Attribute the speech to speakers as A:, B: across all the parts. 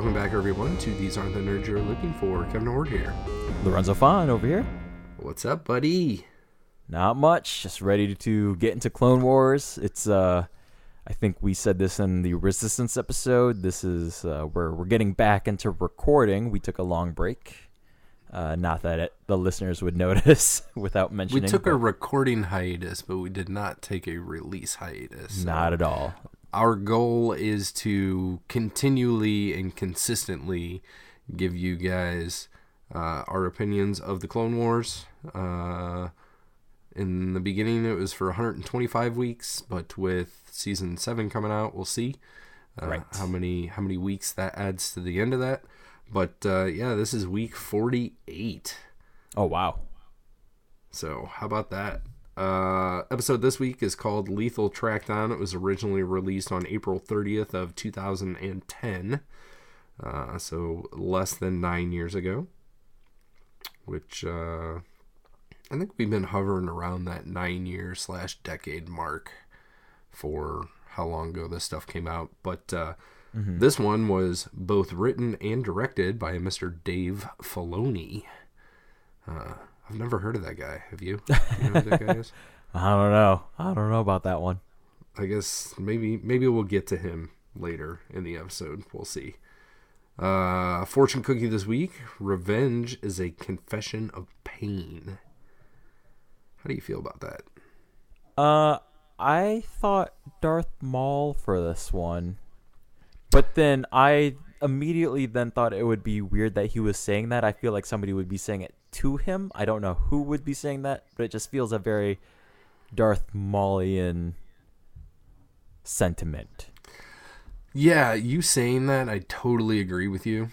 A: welcome back everyone to These Aren't the Nerds You're Looking For. Kevin Hord here.
B: Lorenzo Phan over here.
A: What's up, buddy?
B: Not much. Just ready to get into Clone Wars. It's I think we said this in the Resistance episode. This is where we're getting back into recording. We took a long break. Not that the listeners would notice without mentioning.
A: We took a recording hiatus, but we did not take a release hiatus. So
B: not at all.
A: Our goal is to continually and consistently give you guys our opinions of the Clone Wars. In the beginning, it was for 125 weeks, but with Season 7 coming out, we'll see how many weeks that adds to the end of that. But, yeah, this is week 48.
B: Oh, wow.
A: So, how about that? Episode this week is called Lethal Trackdown. It was originally released on April 30th of 2010. So, less than 9 years ago. Which, I think we've been hovering around that 9-year/decade mark for how long ago this stuff came out. But, this one was both written and directed by Mr. Dave Filoni. I've never heard of that guy. Have you? Do you know who that guy is?
B: I don't know about that one.
A: I guess maybe we'll get to him later in the episode. We'll see. Fortune cookie this week. Revenge is a confession of pain. How do you feel about that?
B: I thought Darth Maul for this one. But then I immediately then thought it would be weird that he was saying that. I feel like somebody would be saying it to him. I don't know who would be saying that, but it just feels a very Darth Maulian sentiment.
A: Yeah, you saying that, I totally agree with you.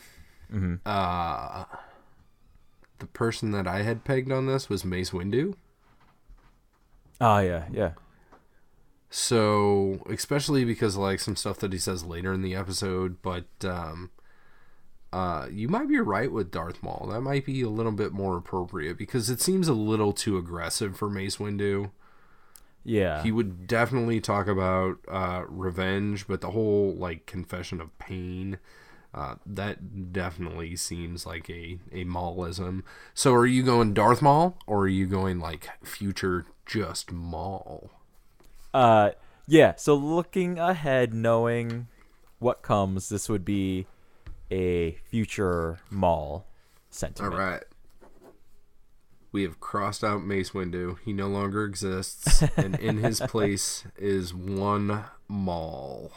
B: Mm-hmm.
A: The person that I had pegged on this was Mace Windu.
B: Oh, yeah.
A: So, especially because like some stuff that he says later in the episode, but you might be right with Darth Maul. That might be a little bit more appropriate because it seems a little too aggressive for Mace Windu.
B: Yeah.
A: He would definitely talk about revenge, but the whole like confession of pain, that definitely seems like a Maulism. So are you going Darth Maul or are you going like future just Maul?
B: Yeah, so looking ahead, knowing what comes, this would be a future Maul sentiment.
A: All right. We have crossed out Mace Windu. He no longer exists, and in his place is one Maul.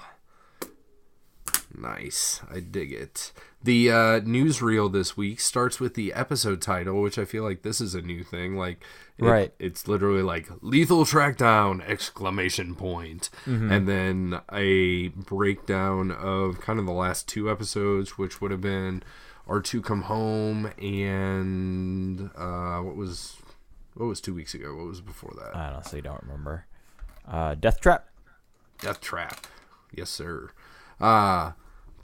A: Nice. I dig it. The newsreel this week starts with the episode title, which I feel like this is a new thing. Like, it's literally like Lethal Trackdown! ! And then a breakdown of kind of the last two episodes, which would have been R2 Come Home and what was 2 weeks ago? What was before that?
B: I honestly don't remember. Death Trap.
A: Death Trap. Yes, sir.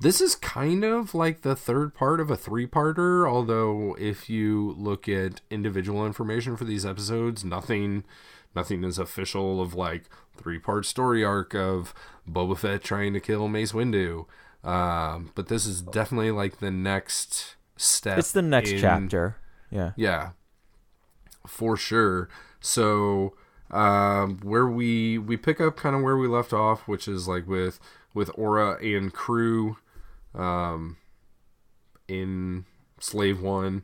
A: This is kind of like the third part of a three-parter, although if you look at individual information for these episodes, nothing is official of like 3-part story arc of Boba Fett trying to kill Mace Windu. But this is definitely like the next step.
B: It's the next chapter. Yeah.
A: Yeah. For sure. So where we pick up kind of where we left off, which is like with Aura and crew in Slave One.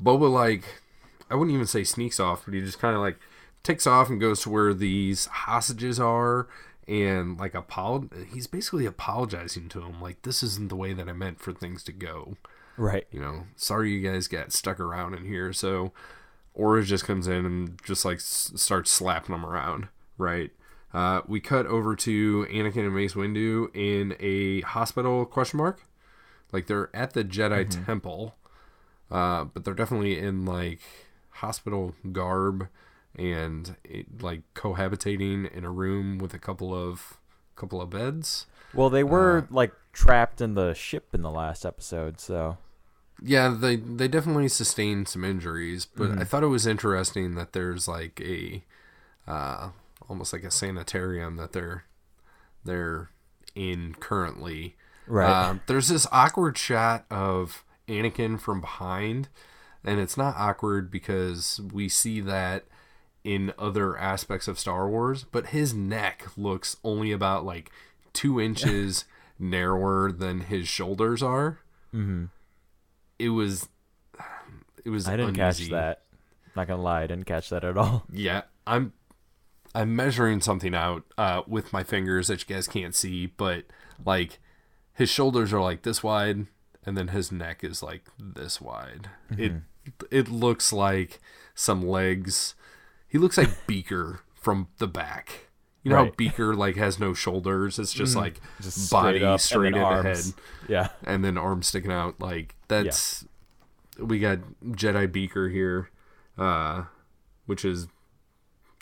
A: Boba, like, I wouldn't even say sneaks off, but he just kind of like takes off and goes to where these hostages are and like he's basically apologizing to him, like, this isn't the way that I meant for things to go.
B: Right.
A: You know, sorry you guys got stuck around in here. So Aura just comes in and just like starts slapping them around, right? We cut over to Anakin and Mace Windu in a hospital, ? Like, they're at the Jedi Temple, but they're definitely in, like, hospital garb and, like, cohabitating in a room with a couple of beds.
B: Well, they were, like, trapped in the ship in the last episode, so...
A: Yeah, they definitely sustained some injuries, but I thought it was interesting that there's, like, a... almost like a sanitarium that they're in currently.
B: Right.
A: There's this awkward shot of Anakin from behind, and it's not awkward because we see that in other aspects of Star Wars, but his neck looks only about like 2 inches narrower than his shoulders are.
B: Mm-hmm.
A: It was
B: I didn't catch that. Not gonna lie, I didn't catch that at all.
A: Yeah, I'm measuring something out with my fingers that you guys can't see, but like his shoulders are like this wide, and then his neck is like this wide.
B: Mm-hmm.
A: It looks like some legs. He looks like Beaker from the back. You know how Beaker like has no shoulders? It's just like
B: just
A: body
B: up,
A: straight
B: and
A: into
B: arms.
A: head.
B: Yeah.
A: And then arms sticking out. Like that's we got Jedi Beaker here, which is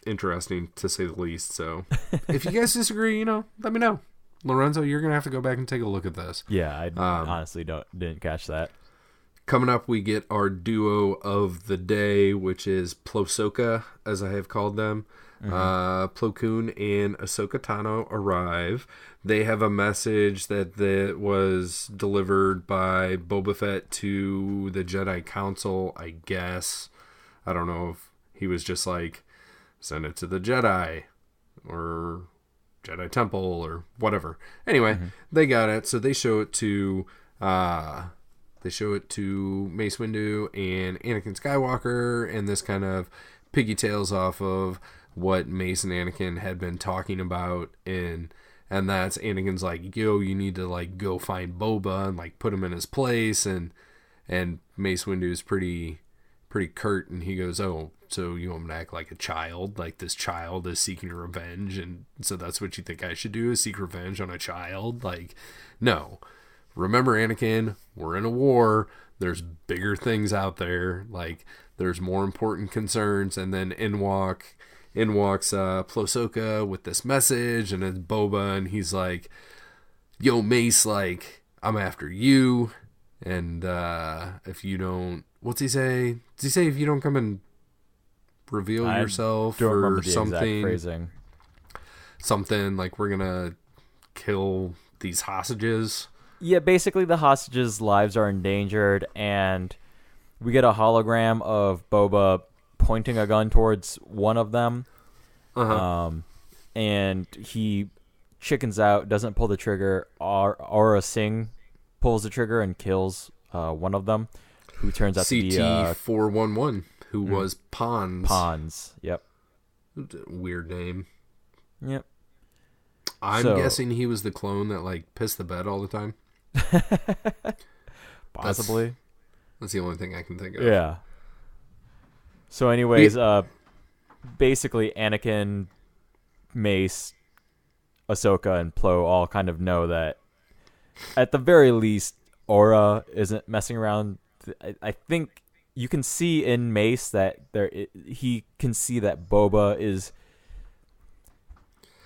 A: interesting to say the least. So if you guys disagree, let me know. Lorenzo, you're gonna have to go back and take a look at this.
B: Yeah, I honestly didn't catch that.
A: Coming up, we get our duo of the day, which is Plo-Soka, as I have called them. Mm-hmm. Plo Koon and Ahsoka Tano arrive. They have a message that was delivered by Boba Fett to the Jedi Council, I guess. I don't know if he was just like, send it to the Jedi, or Jedi Temple, or whatever. Anyway, They got it, so they show it to... Mace Windu and Anakin Skywalker, and this kind of piggytails off of what Mace and Anakin had been talking about, and that's Anakin's like, yo, you need to like go find Boba and like put him in his place, and Mace Windu's pretty curt, and he goes, oh, so you want me to act like a child, like this child is seeking revenge, and so that's what you think I should do, is seek revenge on a child? Like, no. Remember, Anakin, we're in a war. There's bigger things out there. Like, there's more important concerns. And then in walks Plo-Soka with this message, and it's Boba, and he's like, yo, Mace, like, I'm after you. And if you don't... What's he say? Does he say if you don't come and reveal yourself or something?
B: Phrasing.
A: Something like, we're going to kill these hostages.
B: Yeah, basically the hostages' lives are endangered, and we get a hologram of Boba pointing a gun towards one of them. And he chickens out, doesn't pull the trigger. Aura Singh pulls the trigger and kills one of them, who turns out to be
A: CT-411, who was Pons.
B: Pons, yep.
A: Weird name.
B: Yep.
A: I'm guessing he was the clone that like pissed the bed all the time.
B: Possibly.
A: That's the only thing I can think of.
B: Yeah. So anyways, basically Anakin, Mace, Ahsoka, and Plo all kind of know that at the very least Aura isn't messing around. I think you can see in Mace that he can see that Boba is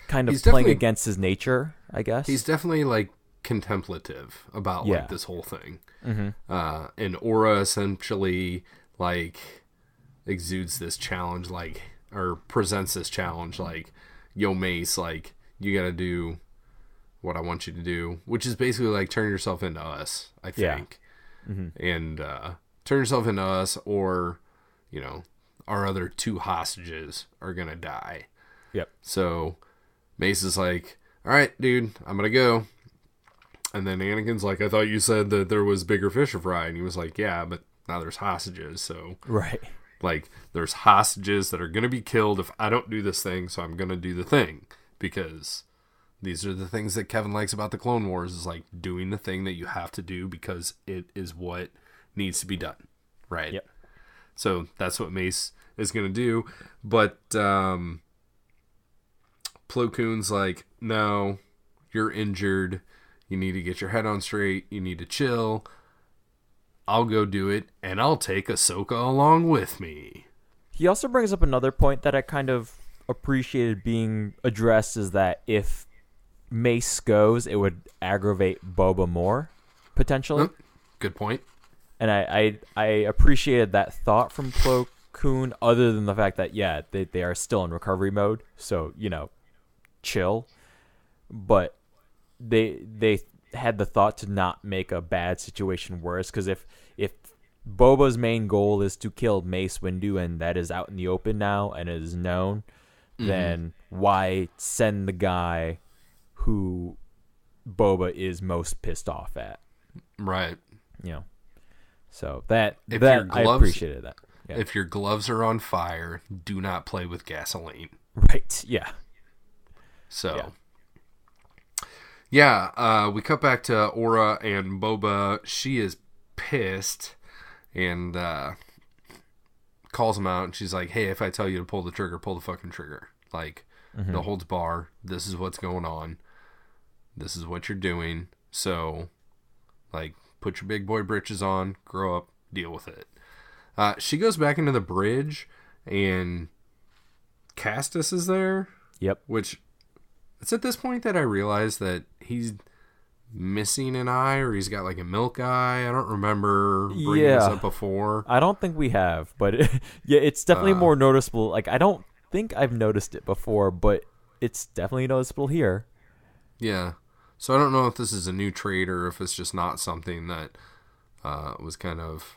B: kind of playing against his nature, I guess.
A: He's definitely like contemplative about like this whole thing. And Aura essentially like exudes this challenge, like, or presents this challenge like, yo, Mace, like, you gotta do what I want you to do, which is basically like turn yourself into us, I think. And turn yourself into us, or our other 2 hostages are gonna die.
B: Yep.
A: So Mace is like, all right, dude, I'm gonna go. And then Anakin's like, I thought you said that there was bigger fish to fry. And he was like, yeah, but now there's hostages. So,
B: right.
A: Like, there's hostages that are going to be killed if I don't do this thing. So I'm going to do the thing. Because these are the things that Kevin likes about the Clone Wars, is like doing the thing that you have to do because it is what needs to be done. Right?
B: Yep.
A: So that's what Mace is going to do. But Plo Koon's like, no, you're injured. You need to get your head on straight. You need to chill. I'll go do it, and I'll take Ahsoka along with me.
B: He also brings up another point that I kind of appreciated being addressed, is that if Mace goes, it would aggravate Boba more, potentially.
A: Good point.
B: And I appreciated that thought from Plo Koon, other than the fact that, yeah, they are still in recovery mode, so, chill. But they had the thought to not make a bad situation worse. Because if Boba's main goal is to kill Mace Windu, and that is out in the open now and it is known, then why send the guy who Boba is most pissed off at?
A: Right.
B: You know. So that I appreciated that. Yeah.
A: If your gloves are on fire, do not play with gasoline.
B: Right. Yeah.
A: So. Yeah, we cut back to Aura and Boba. She is pissed and calls him out. And she's like, hey, if I tell you to pull the trigger, pull the fucking trigger. Like, no holds bar. This is what's going on. This is what you're doing. So, like, put your big boy britches on, grow up, deal with it. She goes back into the bridge, and Castus is there.
B: Yep.
A: Which, it's at this point that I realize that he's missing an eye, or he's got like a milk eye. I don't remember bringing this up before.
B: I don't think we have, but yeah, it's definitely more noticeable. Like, I don't think I've noticed it before, but it's definitely noticeable here.
A: Yeah. So I don't know if this is a new trait or if it's just not something that was kind of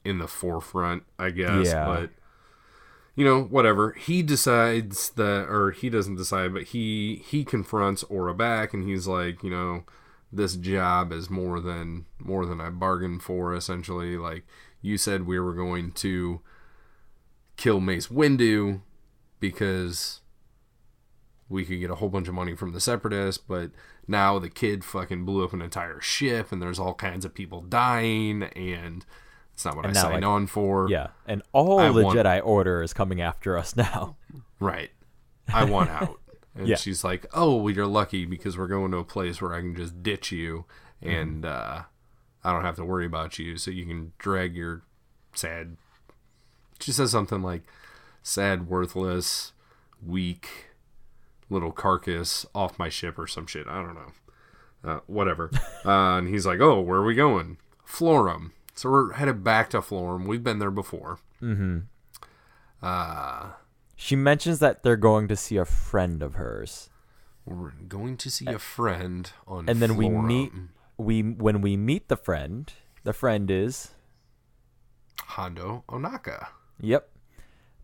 A: in the forefront, I guess.
B: Yeah.
A: But, you know, whatever. He decides that, or he doesn't decide, but he confronts Aura back, and he's like, you know, this job is more than I bargained for, essentially. Like, you said we were going to kill Mace Windu because we could get a whole bunch of money from the Separatists, but now the kid fucking blew up an entire ship, and there's all kinds of people dying, and it's not what I signed on for.
B: Yeah, and all the Jedi Order is coming after us now.
A: Right. I want out. And she's like, oh, well, you're lucky because we're going to a place where I can just ditch you, and I don't have to worry about you, so you can drag your sad... She says something like, sad, worthless, weak little carcass off my ship or some shit. I don't know. Whatever. And he's like, oh, where are we going? Florum. So we're headed back to Florum. We've been there before.
B: Mm-hmm. She mentions that they're going to see a friend of hers.
A: We're going to see a friend on
B: and then
A: Florum.
B: when we meet the friend is
A: Hondo Ohnaka.
B: Yep.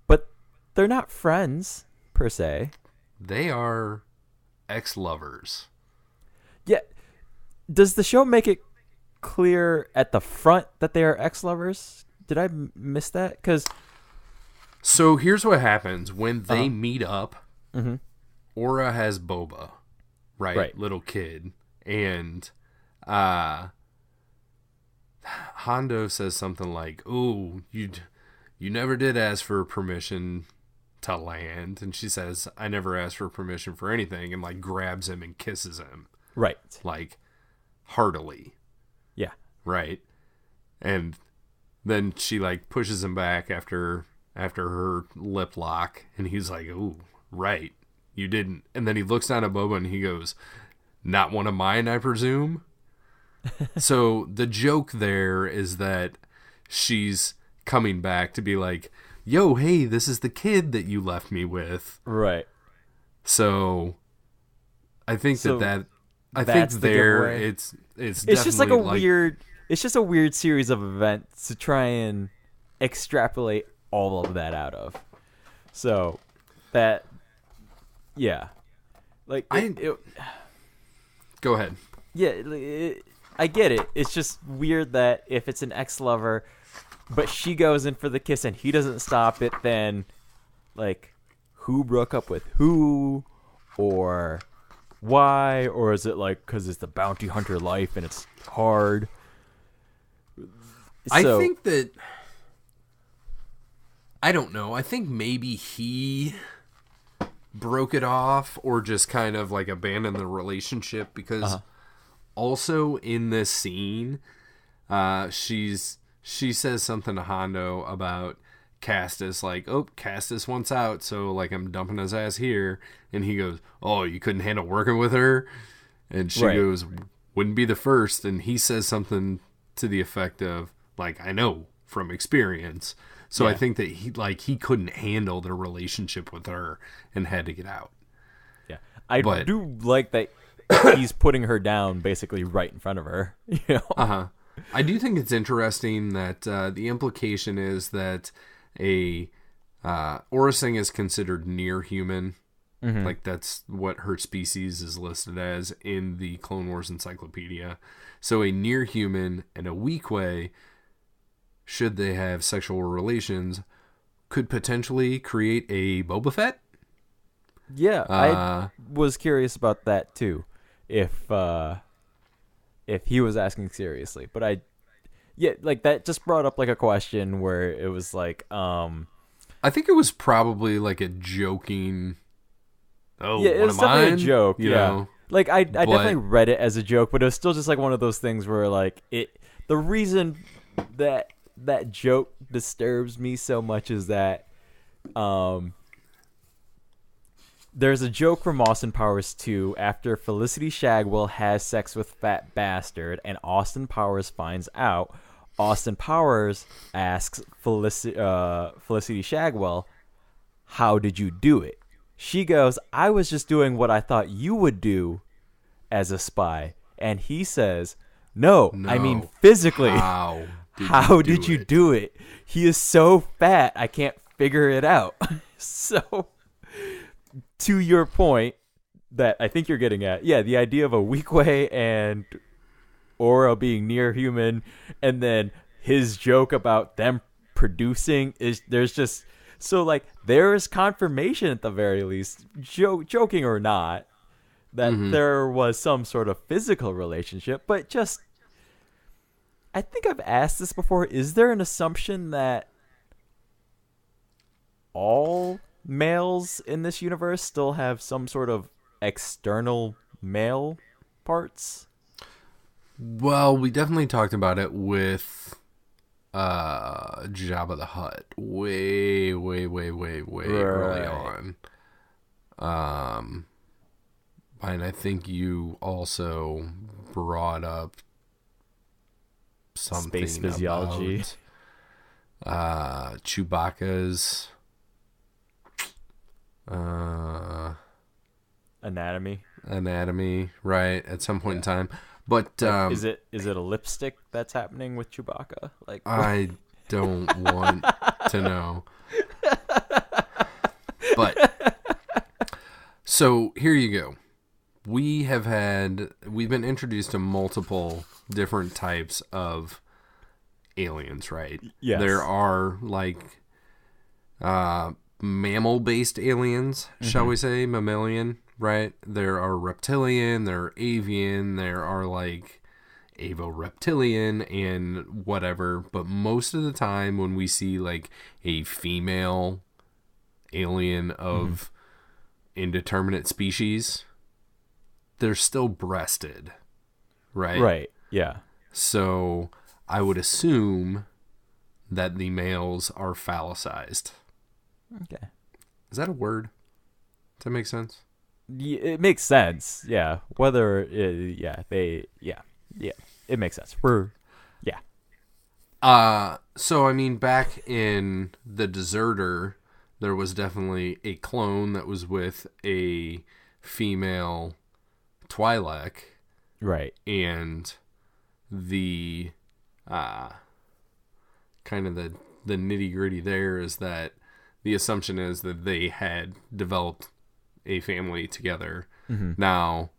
B: But they're not friends per se.
A: They are ex-lovers.
B: Yeah. Does the show make it clear at the front that they are ex-lovers? Did I miss that?
A: So here's what happens. When they meet up, Aura has Boba, right? Little kid. And Hondo says something like, ooh, you never did ask for permission to land. And she says, I never asked for permission for anything, and like grabs him and kisses him.
B: Right.
A: Like heartily.
B: Yeah.
A: Right. And then she like pushes him back after her lip lock, and he's like, ooh, right. You didn't. And then he looks down at Boba and he goes, not one of mine, I presume. So the joke there is that she's coming back to be like, yo, hey, this is the kid that you left me with.
B: Right.
A: So I think it's
B: just like a weird, it's just a weird series of events to try and extrapolate all of that out of. So that, yeah, like
A: go ahead.
B: Yeah, I get it. It's just weird that if it's an ex-lover, but she goes in for the kiss and he doesn't stop it, then, like, who broke up with who, or why, or is it like because it's the bounty hunter life and it's hard?
A: I think that, I don't know. I think maybe he broke it off or just kind of like abandoned the relationship because also in this scene, she says something to Hondo about Castus, like, oh, Castus wants out, so like I'm dumping his ass here, and he goes, oh, you couldn't handle working with her? And she goes, wouldn't be the first, and he says something to the effect of, like, I know from experience. So I think that he couldn't handle the relationship with her and had to get out.
B: Yeah. I do like that he's putting her down basically right in front of her. You know?
A: I do think it's interesting that the implication is that a Orasing is considered near human.
B: Mm-hmm.
A: Like that's what her species is listed as in the Clone Wars Encyclopedia. So a near human and a Weequay, should they have sexual relations, could potentially create a Boba Fett.
B: Yeah, I was curious about that too. If he was asking seriously, but like that just brought up like a question where it was like,
A: I think it was probably like a joking. Oh,
B: yeah, it was definitely a joke.
A: You
B: yeah,
A: know?
B: like I definitely read it as a joke, but it was still just like one of those things where like the reason that joke disturbs me so much is that there's a joke from Austin Powers 2 after Felicity Shagwell has sex with Fat Bastard and Austin Powers finds out. Austin Powers asks Felicity Shagwell, "How did you do it?" She goes, "I was just doing what I thought you would do as a spy." And he says, No, I mean physically.
A: How
B: did you do it? He is so fat, I can't figure it out. So, to your point that I think you're getting at, yeah, the idea of a Weequay and Aura being near human, and then his joke about them producing there's just so like there is confirmation at the very least, joking or not, that there was some sort of physical relationship, but just I think I've asked this before. Is there an assumption that all males in this universe still have some sort of external male parts?
A: Well, we definitely talked about it with Jabba the Hutt way early on. And I think you also brought up something
B: space physiology
A: about Chewbacca's anatomy, right, at some point in time. But
B: is it a lipstick that's happening with Chewbacca? Like,
A: I don't want to know. But so here you go. We've been introduced to multiple different types of aliens, right?
B: Yes.
A: There are like mammal-based aliens, shall we say, mammalian, right? There are reptilian, there are avian, there are like avo-reptilian and whatever. But most of the time when we see like a female alien of indeterminate species, they're still breasted, right?
B: Right, yeah.
A: So I would assume that the males are phallicized.
B: Okay.
A: Is that a word? Does that make sense?
B: Yeah, it makes sense. Yeah. Whether it makes sense.
A: So I mean, back in The Deserter, there was definitely a clone that was with a female Twi'lek.
B: Right.
A: And the kind of the nitty-gritty there is that the assumption is that they had developed a family together. Now,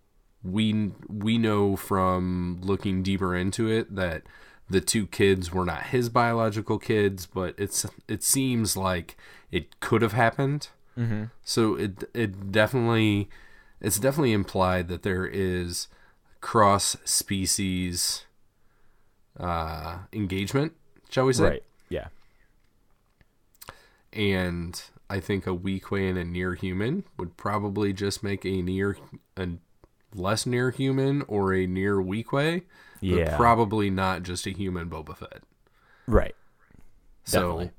A: we know from looking deeper into it that the two kids were not his biological kids, but it seems like it could have happened. So it's definitely implied that there is cross-species engagement, shall we say?
B: Right. Yeah.
A: And I think a Weequay and a near human would probably just make a less near human or a near Weequay, but probably not just a human Boba Fett.
B: Right.
A: Definitely. So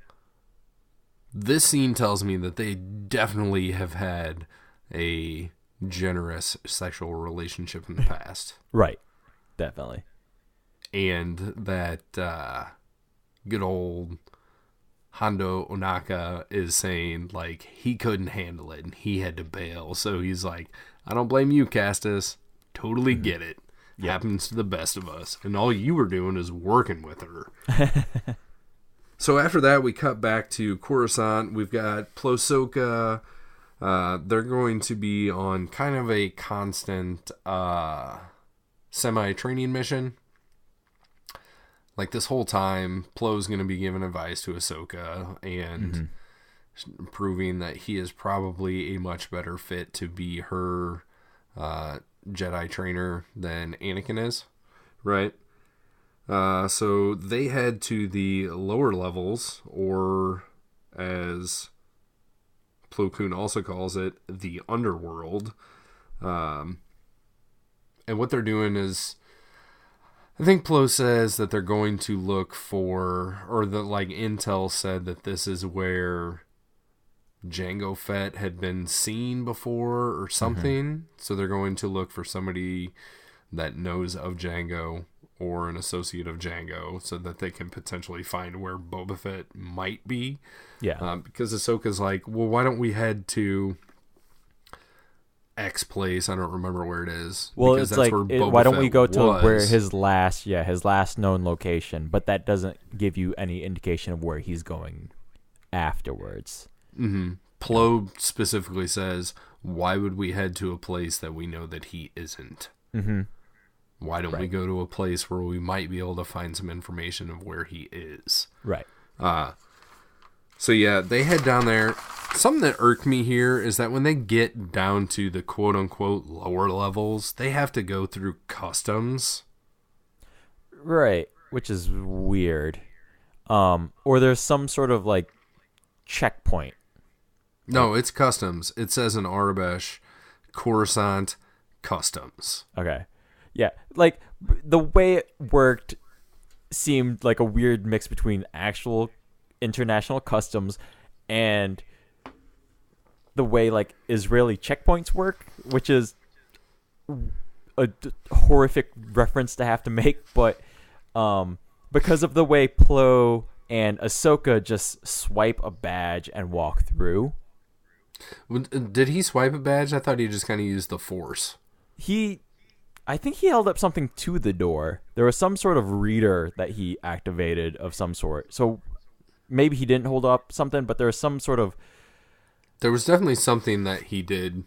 A: this scene tells me that they definitely have had a generous sexual relationship in the past.
B: Right. Definitely.
A: And that good old Hondo Onaka is saying, like, he couldn't handle it and he had to bail. So he's like, I don't blame you, Castus. Totally get it. Yep. Happens to the best of us. And all you were doing is working with her. So after that, we cut back to Coruscant. We've got Plo Soka. They're going to be on kind of a constant semi-training mission. Like this whole time, Plo's going to be giving advice to Ahsoka and proving that he is probably a much better fit to be her Jedi trainer than Anakin is. Right? So they head to the lower levels, or as Plo Koon also calls it, the underworld. And what they're doing is, I think Plo says that they're going to look for, or the intel said that this is where Jango Fett had been seen before or something. So they're going to look for somebody that knows of Jango or an associate of Jango so that they can potentially find where Boba Fett might be.
B: Yeah.
A: Because Ahsoka's like, well, why don't we head to X place? I don't remember where it is.
B: Well,
A: because
B: it's why don't we go to where his last known location, but that doesn't give you any indication of where he's going afterwards.
A: Mm-hmm. Plo specifically says, why would we head to a place that we know that he isn't?
B: Mm-hmm.
A: Why don't we go to a place where we might be able to find some information of where he is?
B: Right.
A: So yeah, they head down there. Something that irked me here is that when they get down to the quote-unquote lower levels, they have to go through customs.
B: Right, which is weird. Or there's some sort of checkpoint.
A: No, it's customs. It says in Arabesh, Coruscant Customs.
B: Okay. Yeah, the way it worked seemed like a weird mix between actual international customs and the way Israeli checkpoints work, which is a horrific reference to have to make, but because of the way Plo and Ahsoka just swipe a badge and walk through.
A: Did he swipe a badge? I thought he just kind of used the Force.
B: I think he held up something to the door. There was some sort of reader that he activated of some sort. So maybe he didn't hold up something, but there was some sort of...
A: There was definitely something that he did,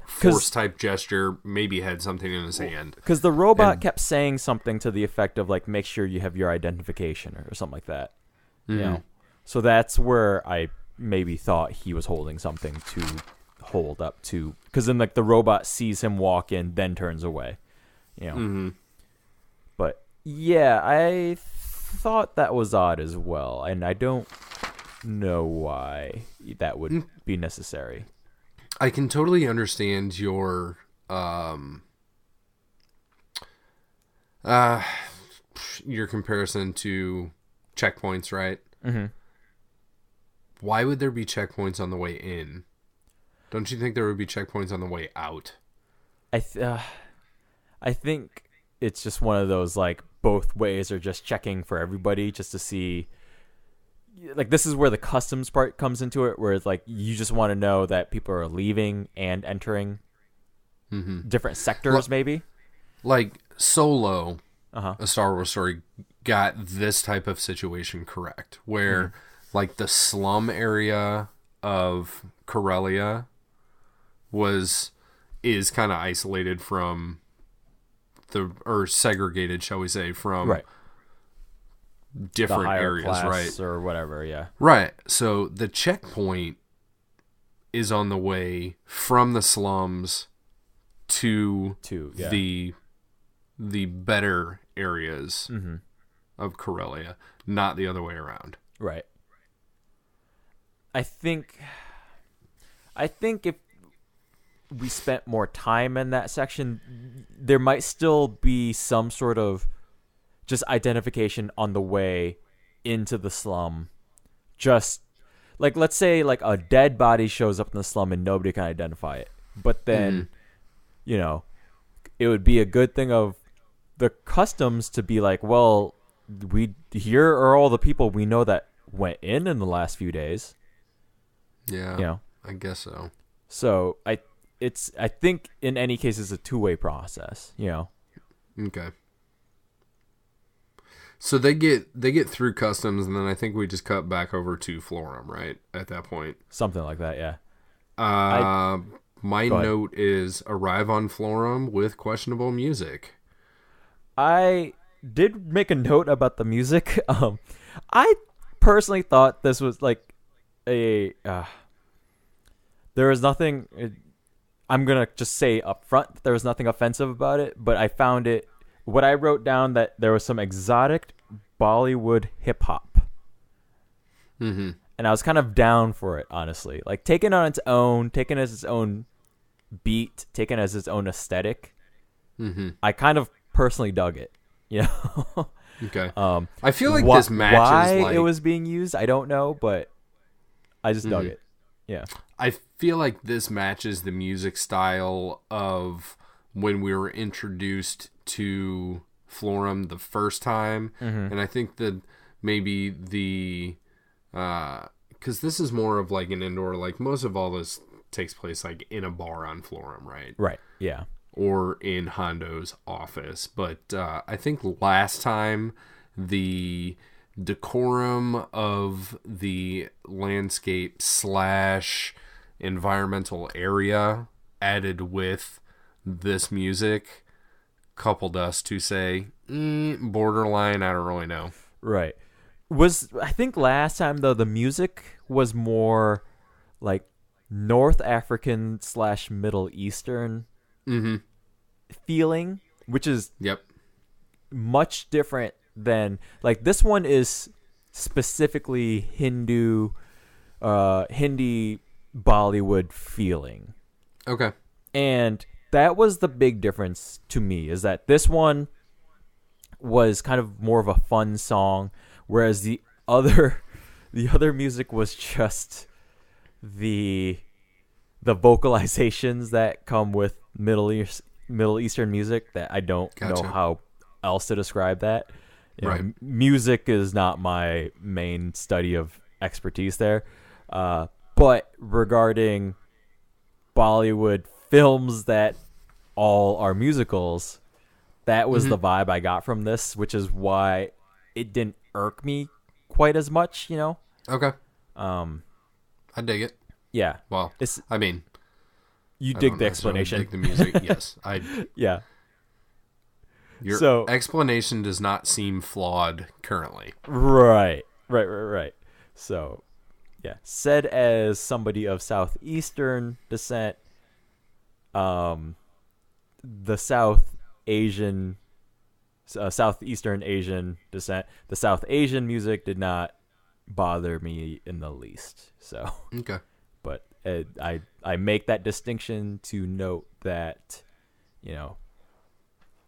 A: Force-type gesture, maybe had something in his hand.
B: Because the robot kept saying something to the effect of, make sure you have your identification or something like that.
A: Mm-hmm.
B: You know? So that's where I maybe thought he was holding something to hold up to. Because then, the robot sees him walk in, then turns away. You know?
A: Mm-hmm.
B: But, yeah, I thought that was odd as well. And I don't know why that would be necessary.
A: I can totally understand your comparison to checkpoints, right?
B: Mm-hmm.
A: Why would there be checkpoints on the way in? Don't you think there would be checkpoints on the way out?
B: I think it's just one of those both ways are just checking for everybody just to see. This is where the customs part comes into it, where it's you just want to know that people are leaving and entering different sectors, maybe.
A: Solo, a Star Wars story, got this type of situation correct, where the slum area of Corellia is kind of isolated from or segregated, shall we say, from different areas, right?
B: Or whatever, yeah.
A: Right. So the checkpoint is on the way from the slums to the better areas of Corellia, not the other way around.
B: Right. I think if we spent more time in that section, there might still be some sort of just identification on the way into the slum. Just let's say a dead body shows up in the slum and nobody can identify it. But then, it would be a good thing of the customs to be well, here are all the people we know that went in the last few days.
A: Yeah. I guess so.
B: So I think in any case it's a two-way process, you know.
A: Okay. So they get through customs, and then I think we just cut back over to Florum, right? At that point.
B: Something like that, yeah.
A: My note is arrive on Florum with questionable music.
B: I did make a note about the music. I personally thought this was like there was nothing. I'm gonna just say up front, there was nothing offensive about it, but I found it. What I wrote down that there was some exotic Bollywood hip hop,
A: Mm-hmm.
B: and I was kind of down for it, honestly. Like taken on its own, taken as its own beat, taken as its own aesthetic.
A: Mm-hmm.
B: I kind of personally dug it. You know.
A: Okay. I feel like this matches
B: why
A: like
B: it was being used. I don't know, but I just dug it. Yeah.
A: I feel like this matches the music style of when we were introduced to Florum the first time, and I think that maybe the because this is more of like an indoor, like most of all this takes place like in a bar on Florum, right?
B: Right. Yeah.
A: Or in Hondo's office. But I think last time the decorum of the landscape / environmental area added with this music coupled us to say borderline, I don't really know.
B: Right. I think last time though the music was more like North African / Middle Eastern feeling, which is much different than like this one is specifically Hindi Bollywood feeling.
A: Okay.
B: And that was the big difference to me, is that this one was kind of more of a fun song, whereas the other music was just the vocalizations that come with Middle Eastern music that I don't know how else to describe that. You know, music is not my main study of expertise there. But regarding Bollywood films that all are musicals, that was the vibe I got from this, which is why it didn't irk me quite as much, you know?
A: Okay. I dig it.
B: Yeah.
A: Well, I mean,
B: you dig the explanation.
A: Dig the music. Yes.
B: Yeah.
A: Your explanation does not seem flawed currently.
B: Right. So, yeah. Said as somebody of Southeastern descent, the Southeastern Asian descent, the South Asian music did not bother me in the least. So,
A: okay.
B: But I make that distinction to note that, you know,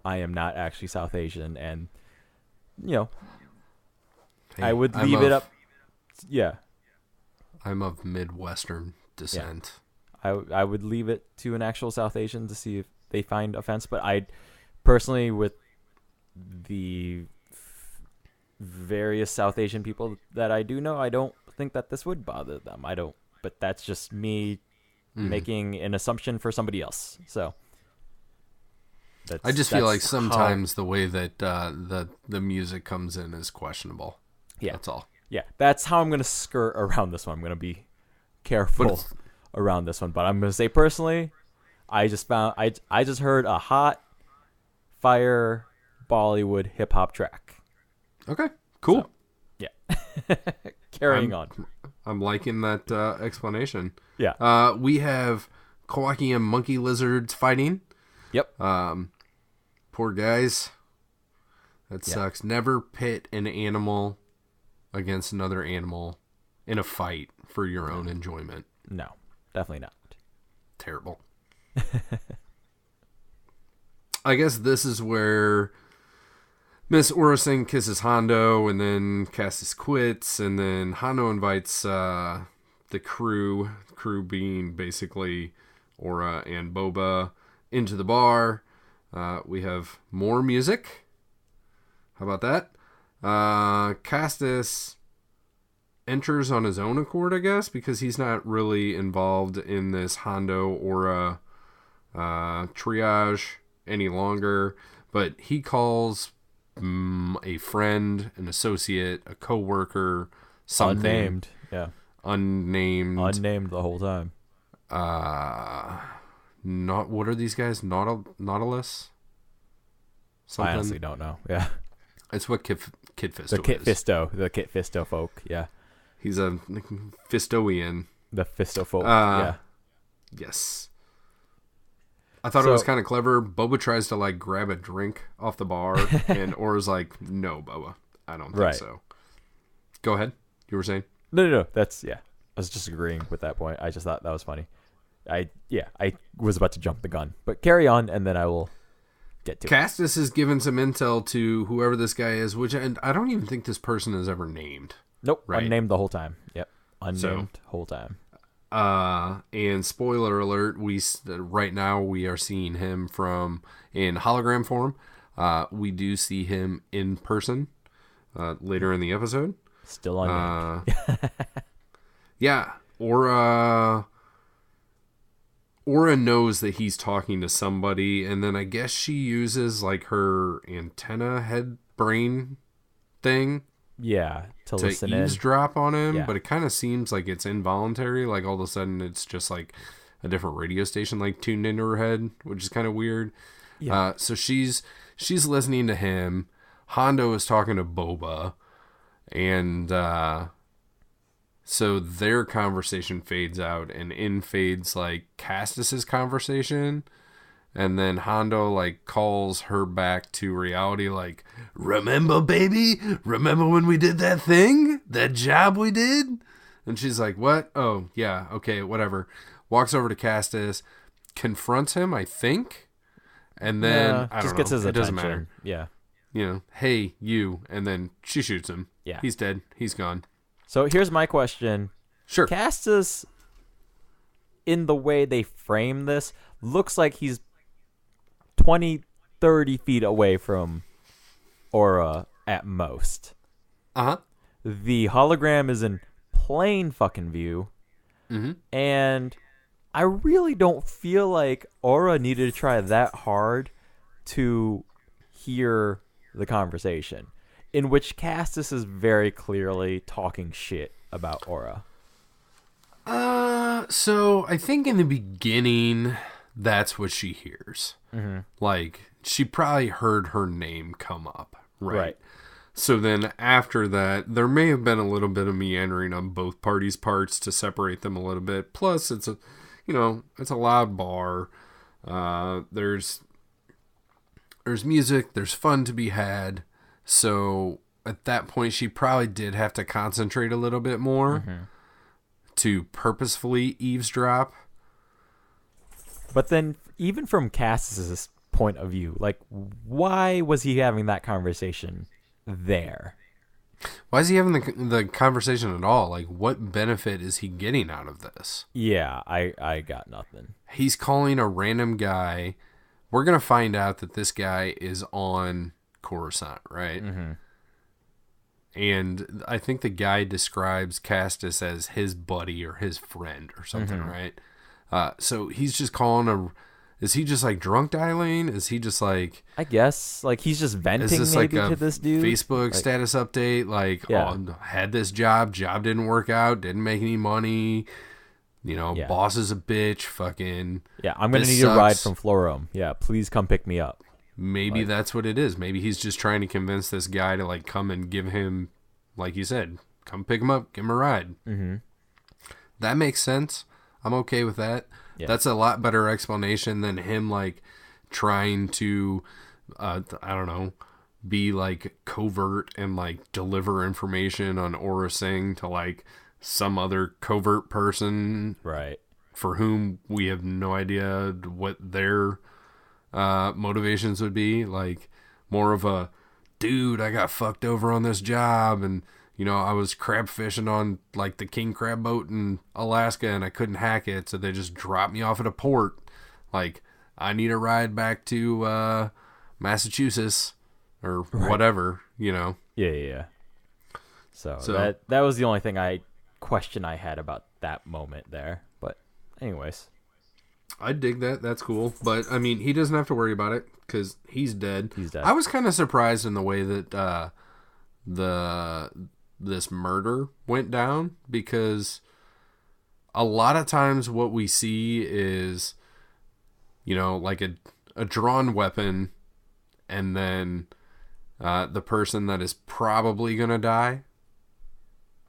B: I am not actually South Asian, and, you know, I would leave it up. Yeah.
A: I'm of Midwestern descent.
B: Yeah. I would leave it to an actual South Asian to see if they find offense, but I personally, with the various South Asian people that I do know, I don't think that this would bother them. I don't, but that's just me making an assumption for somebody else. So
A: I just feel like sometimes the way that the music comes in is questionable.
B: Yeah,
A: that's all.
B: Yeah, that's how I'm gonna skirt around this one. I'm gonna be careful around this one, but I'm gonna say personally, I just heard a hot fire Bollywood hip hop track.
A: Okay, cool.
B: So, yeah. Carrying on.
A: I'm liking that explanation.
B: Yeah.
A: We have Kowakian monkey lizards fighting.
B: Yep.
A: Poor guys. That sucks. Never pit an animal against another animal in a fight for your own enjoyment.
B: No, definitely not.
A: Terrible. I guess this is where Miss Orison kisses Hondo, and then Cassis quits, and then Hondo invites the crew being basically Aura and Boba, into the bar. We have more music. How about that? Cassis enters on his own accord, I guess, because he's not really involved in this Hondo Aura triage any longer, but he calls a friend, an associate, a coworker, something
B: Unnamed. Yeah.
A: unnamed.
B: Unnamed the whole time.
A: Not what are these guys? Nautilus. Something.
B: I honestly don't know. Yeah.
A: It's what Kit Fisto
B: The Kit
A: is.
B: Fisto. The Kit Fisto folk. Yeah.
A: He's a Fistoian.
B: The Fisto folk. Yeah.
A: Yes. I thought it was kind of clever. Boba tries to like grab a drink off the bar, and Aura's like, "No, Boba, I don't think so." Go ahead. You were saying?
B: No. That's I was just agreeing with that point. I just thought that was funny. I was about to jump the gun, but carry on, and then I will get to it.
A: Castus has given some intel to whoever this guy is, and I don't even think this person is ever named.
B: Nope,
A: right?
B: Unnamed the whole time. Yep, unnamed whole time.
A: And spoiler alert, right now we are seeing him in hologram form. We do see him in person later in the episode.
B: Still unnamed.
A: Yeah, Aura knows that he's talking to somebody, and then I guess she uses like her antenna head brain thing.
B: Yeah, to listen
A: eavesdrop on him,
B: Yeah.
A: but it kind of seems like it's involuntary. Like all of a sudden, it's just like a different radio station like tuned into her head, which is kind of weird.
B: Yeah.
A: So she's listening to him. Hondo is talking to Boba, and so their conversation fades out, and in fades like Castus's conversation. And then Hondo like calls her back to reality, like, "Remember, baby? Remember when we did that thing? That job we did?" And she's like, "What? Oh, yeah, okay, whatever." Walks over to Castus, confronts him, I think, and then I don't know.
B: Gets his
A: It
B: attention.
A: doesn't matter.
B: Yeah.
A: Hey, you, and then she shoots him.
B: Yeah.
A: He's dead. He's gone.
B: So here's my question.
A: Sure.
B: Castus, in the way they frame this, looks like he's 20, 30 feet away from Aura at most.
A: Uh-huh.
B: The hologram is in plain fucking view.
A: Mm-hmm.
B: And I really don't feel like Aura needed to try that hard to hear the conversation, in which Castus is very clearly talking shit about Aura.
A: So I think in the beginning, that's what she hears.
B: Mm-hmm.
A: Like, she probably heard her name come up,
B: Right.
A: So then after that, there may have been a little bit of meandering on both parties' parts to separate them a little bit. Plus, it's a loud bar. There's music. There's fun to be had. So at that point, she probably did have to concentrate a little bit more to purposefully eavesdrop.
B: But then, even from Castus's point of view, like, why was he having that conversation there?
A: Why is he having the conversation at all? Like, what benefit is he getting out of this?
B: Yeah, I got nothing.
A: He's calling a random guy. We're going to find out that this guy is on Coruscant, right?
B: Mm-hmm.
A: And I think the guy describes Castus as his buddy or his friend or something, right? So he's just calling is he just like drunk dialing? Is he just like,
B: I guess, like, he's just venting
A: is this
B: maybe
A: like a
B: to this dude?
A: Facebook status update? Like, had this job didn't work out, didn't make any money. Boss is a bitch, fucking.
B: Yeah, I'm going to need a ride from Florum. Yeah, please come pick me up.
A: Maybe that's what it is. Maybe he's just trying to convince this guy to like come and give him, like you said, come pick him up, give him a ride.
B: Mm-hmm.
A: That makes sense. I'm okay with that. Yeah. That's a lot better explanation than him like trying to, I don't know, be like covert and like deliver information on Aura Singh to like some other covert person,
B: right?
A: For whom we have no idea what their motivations would be. Like more of a, dude, I got fucked over on this job, and I was crab fishing on like the king crab boat in Alaska, and I couldn't hack it, so they just dropped me off at a port. Like, I need a ride back to Massachusetts or whatever,
B: Yeah. So that was the only question I had about that moment there. But anyways.
A: I dig that. That's cool. But, I mean, he doesn't have to worry about it because he's dead.
B: He's dead.
A: I was kind of surprised in the way that this murder went down, because a lot of times what we see is, like a drawn weapon, and then the person that is probably going to die.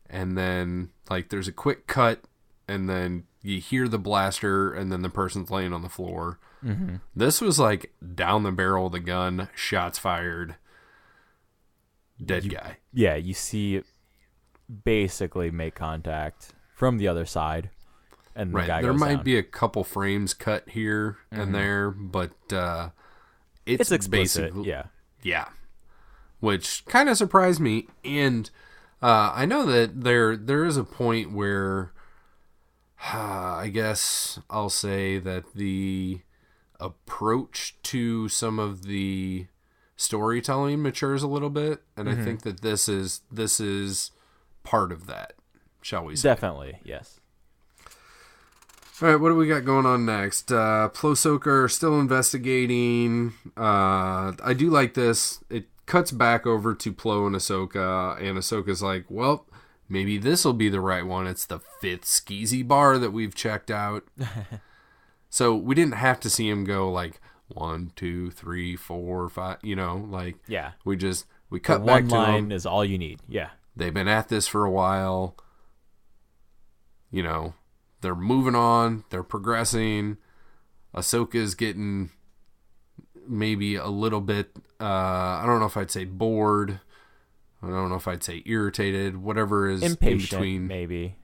A: And then, like, there's a quick cut, and then you hear the blaster, and then the person's laying on the floor. Mm-hmm. This was like down the barrel of the gun, shots fired, dead guy.
B: Yeah, you see it basically make contact from the other side, and the guy
A: there
B: goes
A: might
B: down.
A: be a couple frames cut here and there, but it's
B: explicit.
A: basically,
B: yeah,
A: which kind of surprised me. And I know that there is a point where I guess I'll say that the approach to some of the storytelling matures a little bit, and I think that this is part of that, shall we say.
B: Definitely, yes.
A: All right, what do we got going on next? Plo Soka are still investigating. I do like this. It cuts back over to Plo and Ahsoka's like, well, maybe this will be the right one. It's the 5th skeezy bar that we've checked out. So we didn't have to see him go like 1, 2, 3, 4, 5. Like we cut back to
B: one line
A: him.
B: is all you need. Yeah,
A: They've been at this for a while. They're moving on. They're progressing. Ahsoka's getting maybe a little bit, I don't know if I'd say bored. I don't know if I'd say irritated. Whatever is
B: impatient,
A: in between.
B: maybe.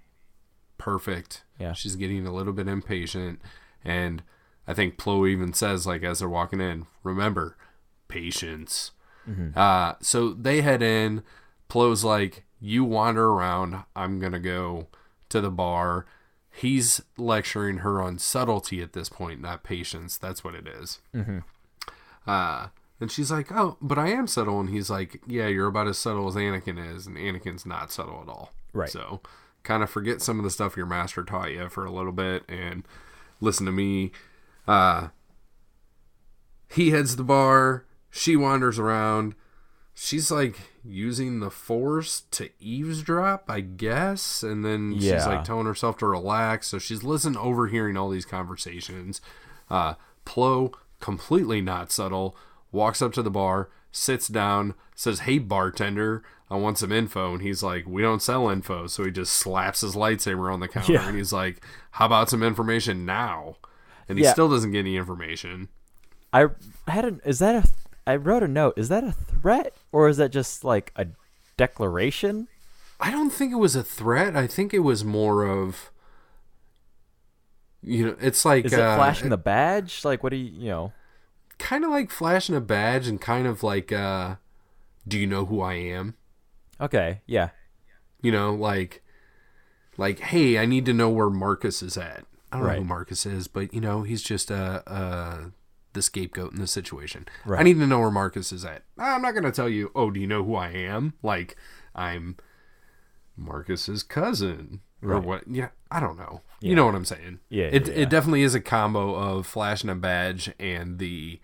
A: Perfect.
B: Yeah.
A: She's getting a little bit impatient. And I think Plo even says, like, as they're walking in, remember, patience. Mm-hmm. So they head in. Plo's like, you wander around. I'm going to go to the bar. He's lecturing her on subtlety at this point, not patience. That's what it is. Mm-hmm. And she's like, oh, but I am subtle. And he's like, yeah, you're about as subtle as Anakin is. And Anakin's not subtle at all.
B: Right.
A: So kind of forget some of the stuff your master taught you for a little bit and listen to me. He heads to the bar. She wanders around. She's like using the Force to eavesdrop, I guess. And then she's like telling herself to relax. So she's overhearing all these conversations. Plo, completely not subtle, walks up to the bar, sits down, says, hey, bartender, I want some info. And he's like, we don't sell info. So he just slaps his lightsaber on the counter. And he's like, how about some information now? And he still doesn't get any information.
B: I wrote a note. Is that a threat, or is that just like a declaration?
A: I don't think it was a threat. I think it was more of, it's like...
B: Is it flashing the badge? Like, what do you...
A: Kind of like flashing a badge and kind of like, do you know who I am?
B: Okay, yeah.
A: Like, hey, I need to know where Marcus is at. I don't know who Marcus is, but, he's just the scapegoat in this situation. Right. I need to know where Marcus is at. I'm not going to tell you, oh, do you know who I am? Like, I'm Marcus's cousin. Or what? Yeah, I don't know. Yeah. You know what I'm saying? Yeah. It definitely is a combo of flashing a badge and the,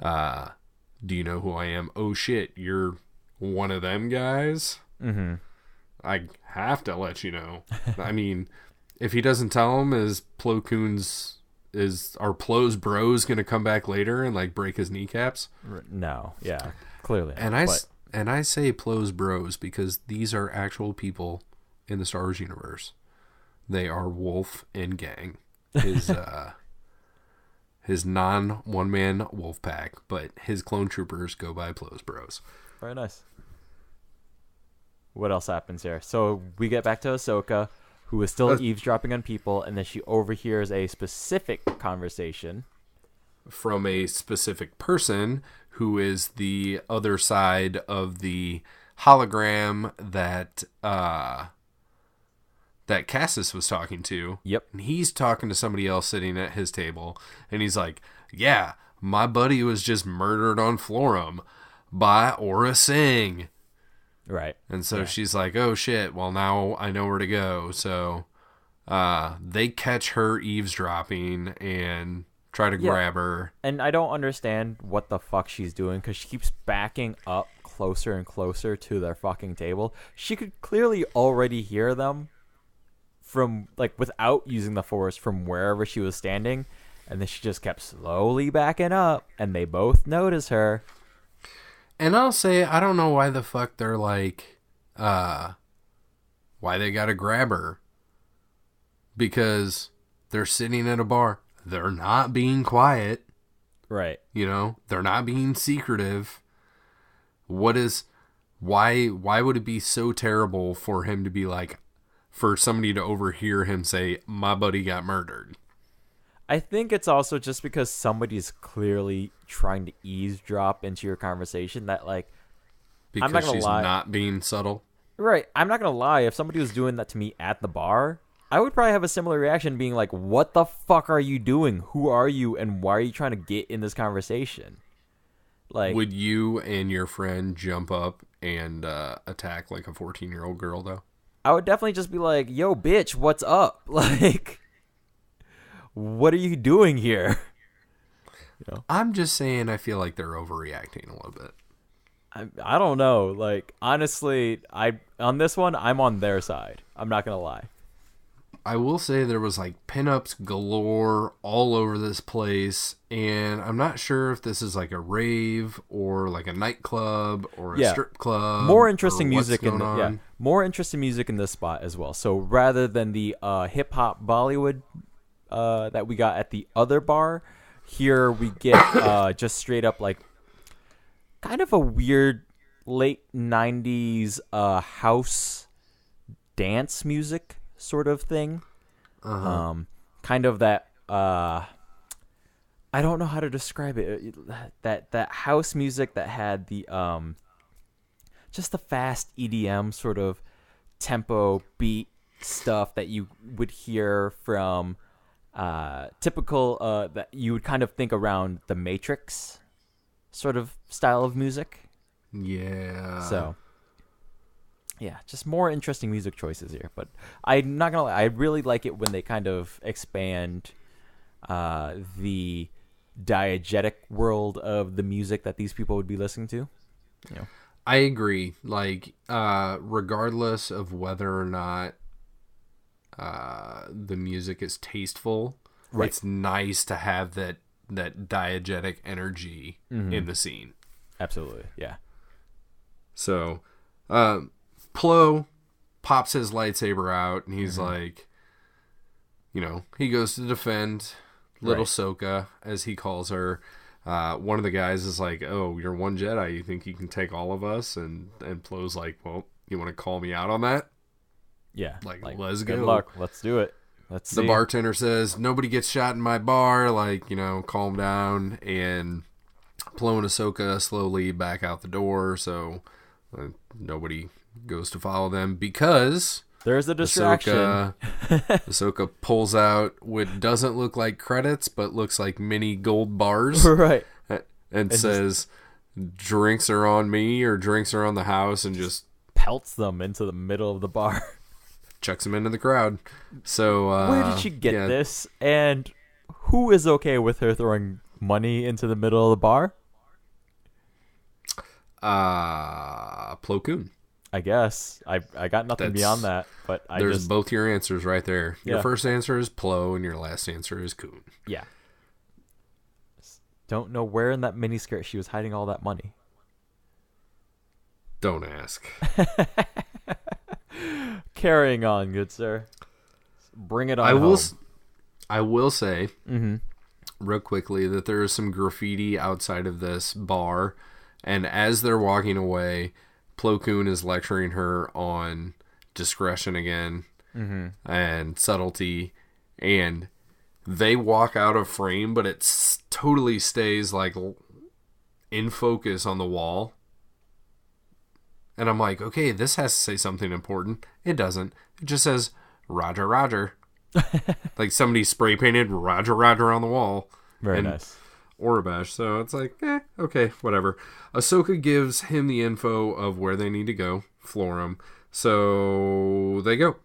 A: do you know who I am? Oh, shit, you're one of them guys? Mm-hmm. I have to let you know. I mean, if he doesn't tell him, is Plo's bros going to come back later and like break his kneecaps?
B: No. Yeah, clearly.
A: And I say Plo's bros because these are actual people in the Star Wars universe. They are Wolf and Gang. His non one-man wolf pack, but his clone troopers go by Plo's bros.
B: Very nice. What else happens here? So we get back to Ahsoka, who is still eavesdropping on people, and then she overhears a specific conversation
A: from a specific person who is the other side of the hologram that Cassis was talking to.
B: Yep.
A: And he's talking to somebody else sitting at his table, and he's like, yeah, my buddy was just murdered on Florum by Aura Singh.
B: Right.
A: And so she's like, oh shit, well now I know where to go. So They catch her eavesdropping and try to grab her.
B: And I don't understand what the fuck she's doing because she keeps backing up closer and closer to their fucking table. She could clearly already hear them from, like, without using the Force from wherever she was standing. And then she just kept slowly backing up, and they both notice her.
A: And I'll say, I don't know why the fuck they're like, why they gotta grab her. Because they're sitting at a bar. They're not being quiet.
B: Right.
A: You know, they're not being secretive. Why would it be so terrible for him to be like, for somebody to overhear him say, my buddy got murdered?
B: I think it's also just because somebody's clearly trying to eavesdrop into your conversation that, like,
A: Because
B: I'm not gonna
A: she's
B: lie.
A: not being subtle.
B: Right. I'm not going to lie. If somebody was doing that to me at the bar, I would probably have a similar reaction being like, what the fuck are you doing? Who are you? And why are you trying to get in this conversation? Like,
A: Would you and your friend jump up and attack like a 14-year-old girl, though?
B: I would definitely just be like, yo, bitch, what's up? Like, what are you doing here? You know?
A: I'm just saying I feel like they're overreacting a little bit.
B: I don't know. Like, honestly, on this one, I'm on their side. I'm not going to lie.
A: I will say there was like pinups galore all over this place, and I'm not sure if this is like a rave or like a nightclub or a strip club.
B: More interesting
A: or what's
B: music in
A: going on.
B: more interesting music in this spot as well. So rather than the hip hop Bollywood that we got at the other bar, here we get just straight up like kind of a weird late 90s house dance music sort of thing. Kind of that I don't know how to describe it. That house music that had the just the fast EDM sort of tempo beat stuff that you would hear from typical that you would kind of think around the Matrix sort of style of music.
A: Yeah.
B: So yeah, just more interesting music choices here. But I'm not gonna lie, I really like it when they kind of expand the diegetic world of the music that these people would be listening to. You know.
A: I agree. Like, regardless of whether or not the music is tasteful,
B: Right.
A: It's nice to have that diegetic energy in the scene.
B: Absolutely, yeah.
A: So, Plo pops his lightsaber out, and he's like, you know, he goes to defend little Ahsoka, as he calls her. One of the guys is like, oh, you're one Jedi, you think you can take all of us? And Plo's like, well, you want to call me out on that?
B: Yeah.
A: Like let's
B: good
A: go.
B: luck. Let's do it. Let's see.
A: The bartender says, nobody gets shot in my bar, like, you know, calm down. And Plo and Ahsoka slowly back out the door, so nobody goes to follow them because
B: there's a distraction.
A: Ahsoka pulls out what doesn't look like credits, but looks like mini gold bars.
B: Right.
A: And says, drinks are on me, or drinks are on the house, and just
B: pelts them into the middle of the bar.
A: Chucks them into the crowd. So
B: where did she get this? And who is okay with her throwing money into the middlo of the bar?
A: Plo Koon.
B: I guess. I got nothing beyond that. But
A: there's both your answers right there.
B: Yeah.
A: Your first answer is Plo, and your last answer is Koon.
B: Yeah. Don't know where in that miniskirt she was hiding all that money.
A: Don't ask.
B: Carrying on, good sir. Bring it on
A: I will say, real quickly, that there is some graffiti outside of this bar, and as they're walking away, Plo Koon is lecturing her on discretion again and subtlety, and they walk out of frame, but it totally stays like in focus on the wall. And I'm like, okay, this has to say something important. It doesn't. It just says, Roger, Roger. Like somebody spray painted Roger, Roger on the wall.
B: Very nice.
A: Orabash. So it's like, okay, whatever. Ahsoka gives him the info of where they need to go. Floor him. So they go.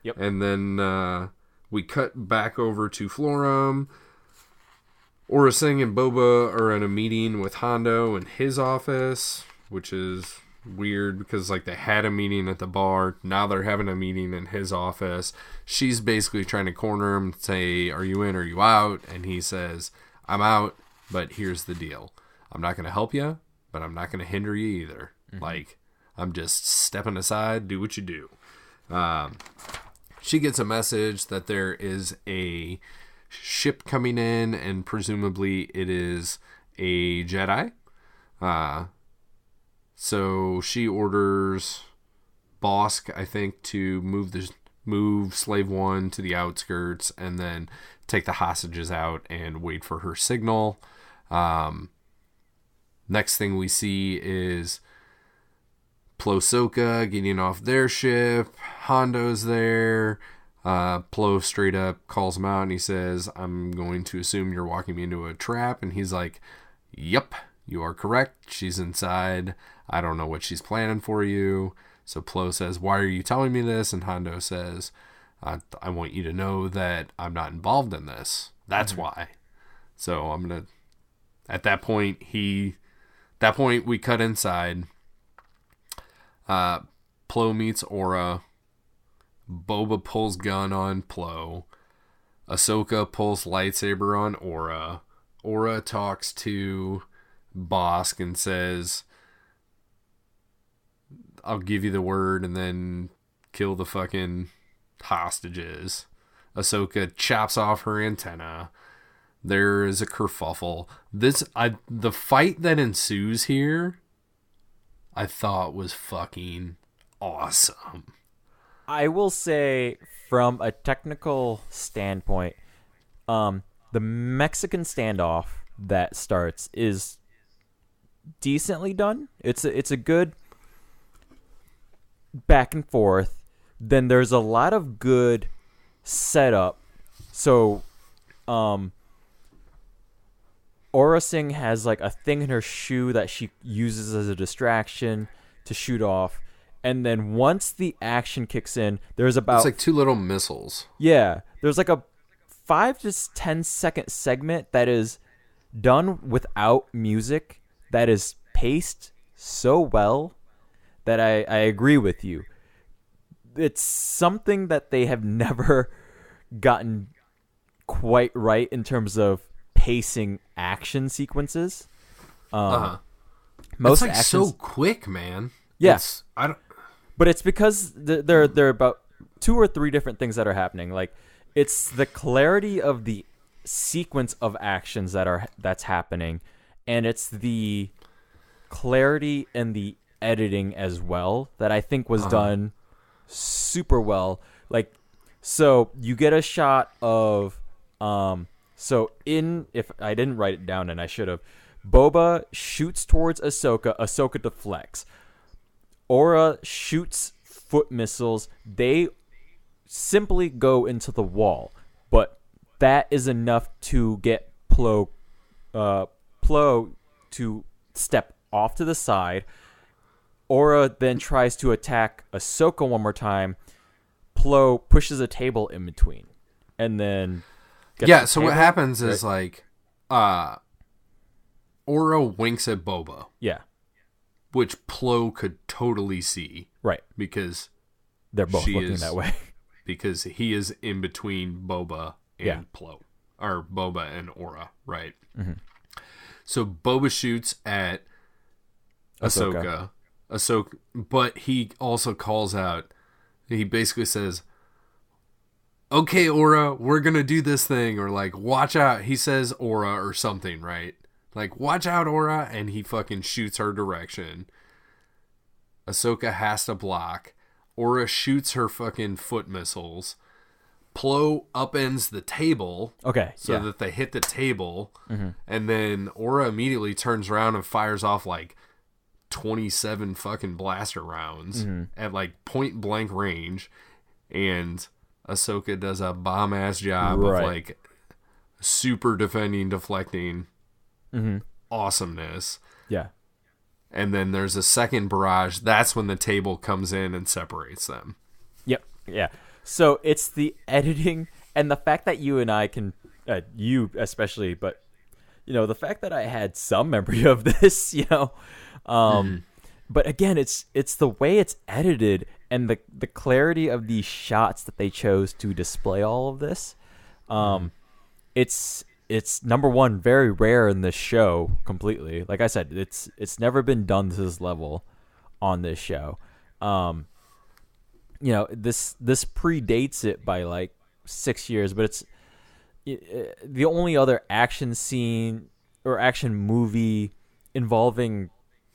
B: Yep.
A: And then we cut back over to Florum. Aura Singh and Boba are in a meeting with Hondo in his office, which is weird because like they had a meeting at the bar. Now they're having a meeting in his office. She's basically trying to corner him, say, are you in or are you out? And he says, I'm out, but here's the deal. I'm not going to help you, but I'm not going to hinder you either. Mm-hmm. Like, I'm just stepping aside, do what you do. She gets a message that there is a ship coming in, and presumably it is a Jedi. So she orders Bosk, I think, to move Slave One to the outskirts, and then take the hostages out and wait for her signal. Next thing we see is Plo Soka getting off their ship. Hondo's there. Plo straight up calls him out and he says, I'm going to assume you're walking me into a trap. And he's like, yep, you are correct. She's inside. I don't know what she's planning for you. So Plo says, why are you telling me this? And Hondo says, I want you to know that I'm not involved in this. That's why. So I'm going to, at that point, we cut inside. Plo meets Aura. Boba pulls gun on Plo. Ahsoka pulls lightsaber on Aura. Aura talks to Bosk and says, I'll give you the word and then kill the fucking hostages. Ahsoka chops off her antenna. There is a kerfuffle. The fight that ensues here, I thought was fucking awesome.
B: I will say, from a technical standpoint, the Mexican standoff that starts is decently done. It's a good back and forth. Then there's a lot of good setup. So, Aura Singh has like a thing in her shoe that she uses as a distraction to shoot off. And then once the action kicks in, there's about...
A: It's like two little missiles.
B: Yeah. There's like a 5 to 10 second segment that is done without music, that is paced so well that I agree with you. It's something that they have never gotten quite right in terms of pacing action sequences.
A: Most it's like actions, so quick, man.
B: Yes. Yeah. But it's because there are about 2 or 3 different things that are happening. Like, it's the clarity of the sequence of actions that's happening, and it's the clarity and the editing as well that I think was done super well. Like, so you get a shot of if I didn't write it down and I should have, Boba shoots towards Ahsoka. Ahsoka deflects. Aura shoots foot missiles. They simply go into the wall, but that is enough to get Plo to step off to the side. Aura then tries to attack Ahsoka one more time. Plo pushes a table in between, and then
A: so what happens is like Aura winks at Boba.
B: Yeah.
A: Which Plo could totally see.
B: Right.
A: Because
B: they're both looking that way.
A: Because he is in between Boba and Plo. Or Boba and Aura, right? Mm-hmm. So Boba shoots at Ahsoka. But he also calls out, he basically says, okay, Aura, we're going to do this thing. Or like, watch out. He says Aura or something, right? Like, watch out, Aura, and he fucking shoots her direction. Ahsoka has to block. Aura shoots her fucking foot missiles. Plo upends the table.
B: Okay.
A: So that they hit the table. Mm-hmm. And then Aura immediately turns around and fires off like 27 fucking blaster rounds at like point blank range. And Ahsoka does a bomb ass job of like super deflecting. Mm-hmm. Awesomeness.
B: Yeah.
A: And then there's a second barrage. That's when the table comes in and separates them.
B: Yep. Yeah. So it's the editing And the fact that you and I can, you especially, but the fact that I had some memory of this, but again, it's the way it's edited and the clarity of these shots that they chose to display all of this. It's number one, very rare in this show completely. Like I said, it's never been done to this level on this show. This predates it by like 6 years, but it's the only other action scene or action movie involving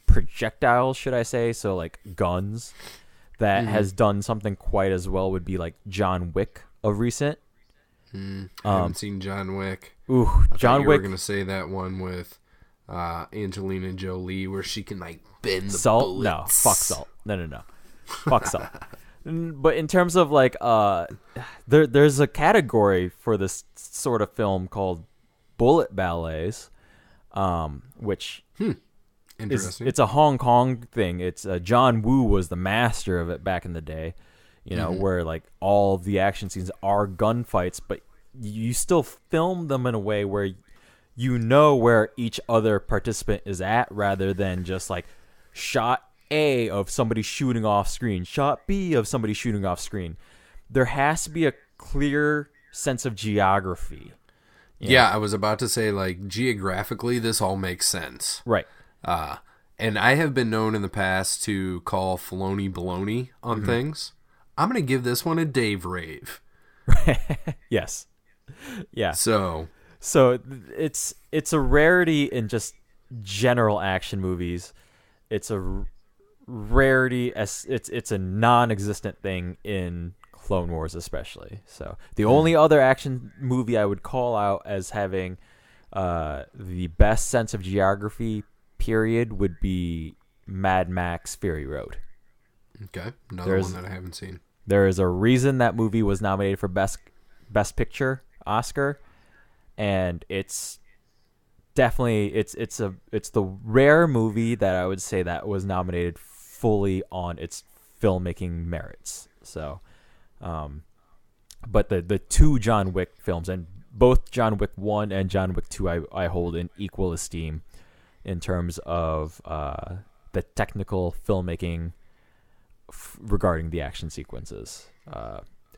B: projectiles, should I say, so like guns, that has done something quite as well would be like John Wick of recent.
A: I haven't seen John Wick.
B: Ooh, John Wick.
A: You were gonna say that one with Angelina Jolie, where she can like bend the
B: salt.
A: bullets.
B: No, fuck salt. No, fuck salt. But in terms of like, there's a category for this sort of film called bullet ballets, which
A: Interesting.
B: it's a Hong Kong thing. It's John Woo was the master of it back in the day. Where like all of the action scenes are gunfights, but you still film them in a way where where each other participant is at, rather than just like shot A of somebody shooting off screen, shot B of somebody shooting off screen. There has to be a clear sense of geography.
A: Yeah, I was about to say, like, geographically, this all makes sense.
B: Right.
A: And I have been known in the past to call Filoni baloney on things. I'm going to give this one a Dave rave.
B: Yes. Yeah.
A: So
B: it's a rarity in just general action movies. It's a rarity as it's a non-existent thing in Clone Wars, especially. So the only other action movie I would call out as having the best sense of geography period would be Mad Max Fury Road.
A: Okay, another one that I haven't seen.
B: There is a reason that movie was nominated for Best Picture Oscar, and it's definitely it's the rare movie that I would say that was nominated fully on its filmmaking merits. So, but the two John Wick films, and both John Wick 1 and John Wick 2, I hold in equal esteem in terms of the technical filmmaking regarding the action sequences.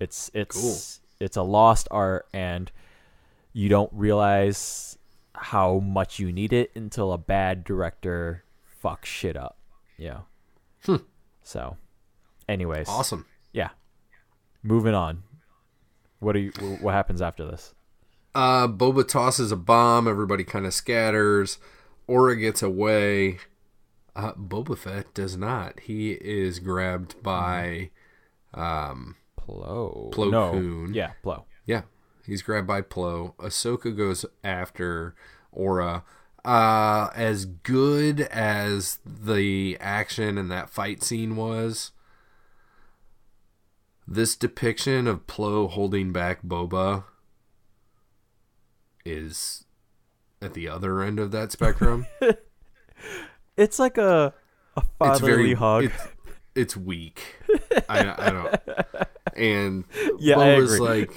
B: It's
A: cool.
B: It's a lost art, and you don't realize how much you need it until a bad director fucks shit up. Yeah. So, anyways,
A: awesome.
B: Yeah. Moving on. What happens after this?
A: Boba tosses a bomb. Everybody kind of scatters. Aura gets away. Boba Fett does not. He is grabbed by
B: Plo.
A: Koon.
B: Yeah, Plo.
A: Yeah, he's grabbed by Plo. Ahsoka goes after Aura. As good as the action and that fight scene was, this depiction of Plo holding back Boba is at the other end of that spectrum.
B: It's like a fatherly hug.
A: It's weak. I don't. And
B: yeah,
A: Boba's
B: I agree.
A: like,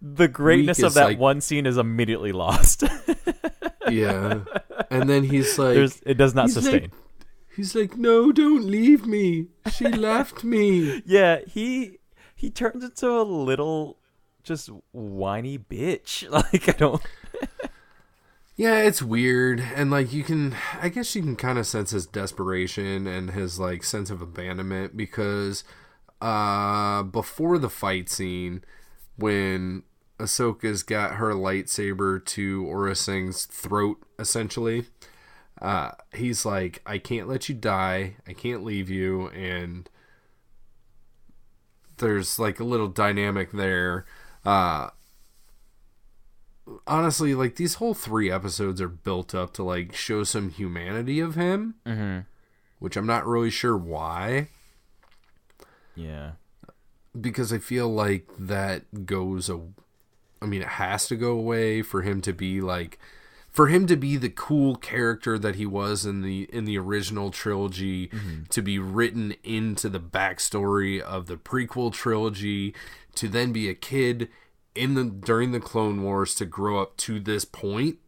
B: the greatness of that one scene is immediately lost.
A: Yeah, and then he's like,
B: it does not sustain.
A: He's like, no, don't leave me. She left me.
B: Yeah, he turns into a little just whiny bitch. Like, I don't.
A: Yeah, it's weird, and like I guess you can kind of sense his desperation and his like sense of abandonment, because before the fight scene, when Ahsoka's got her lightsaber to Aura Singh's throat, essentially, he's like, I can't let you die, I can't leave you, and there's like a little dynamic there. Honestly, like, these whole 3 episodes are built up to like show some humanity of him, which I'm not really sure why.
B: Yeah,
A: because I feel like that goes it has to go away for him to be the cool character that he was in the original trilogy, to be written into the backstory of the prequel trilogy, to then be a kid during the Clone Wars to grow up to this point,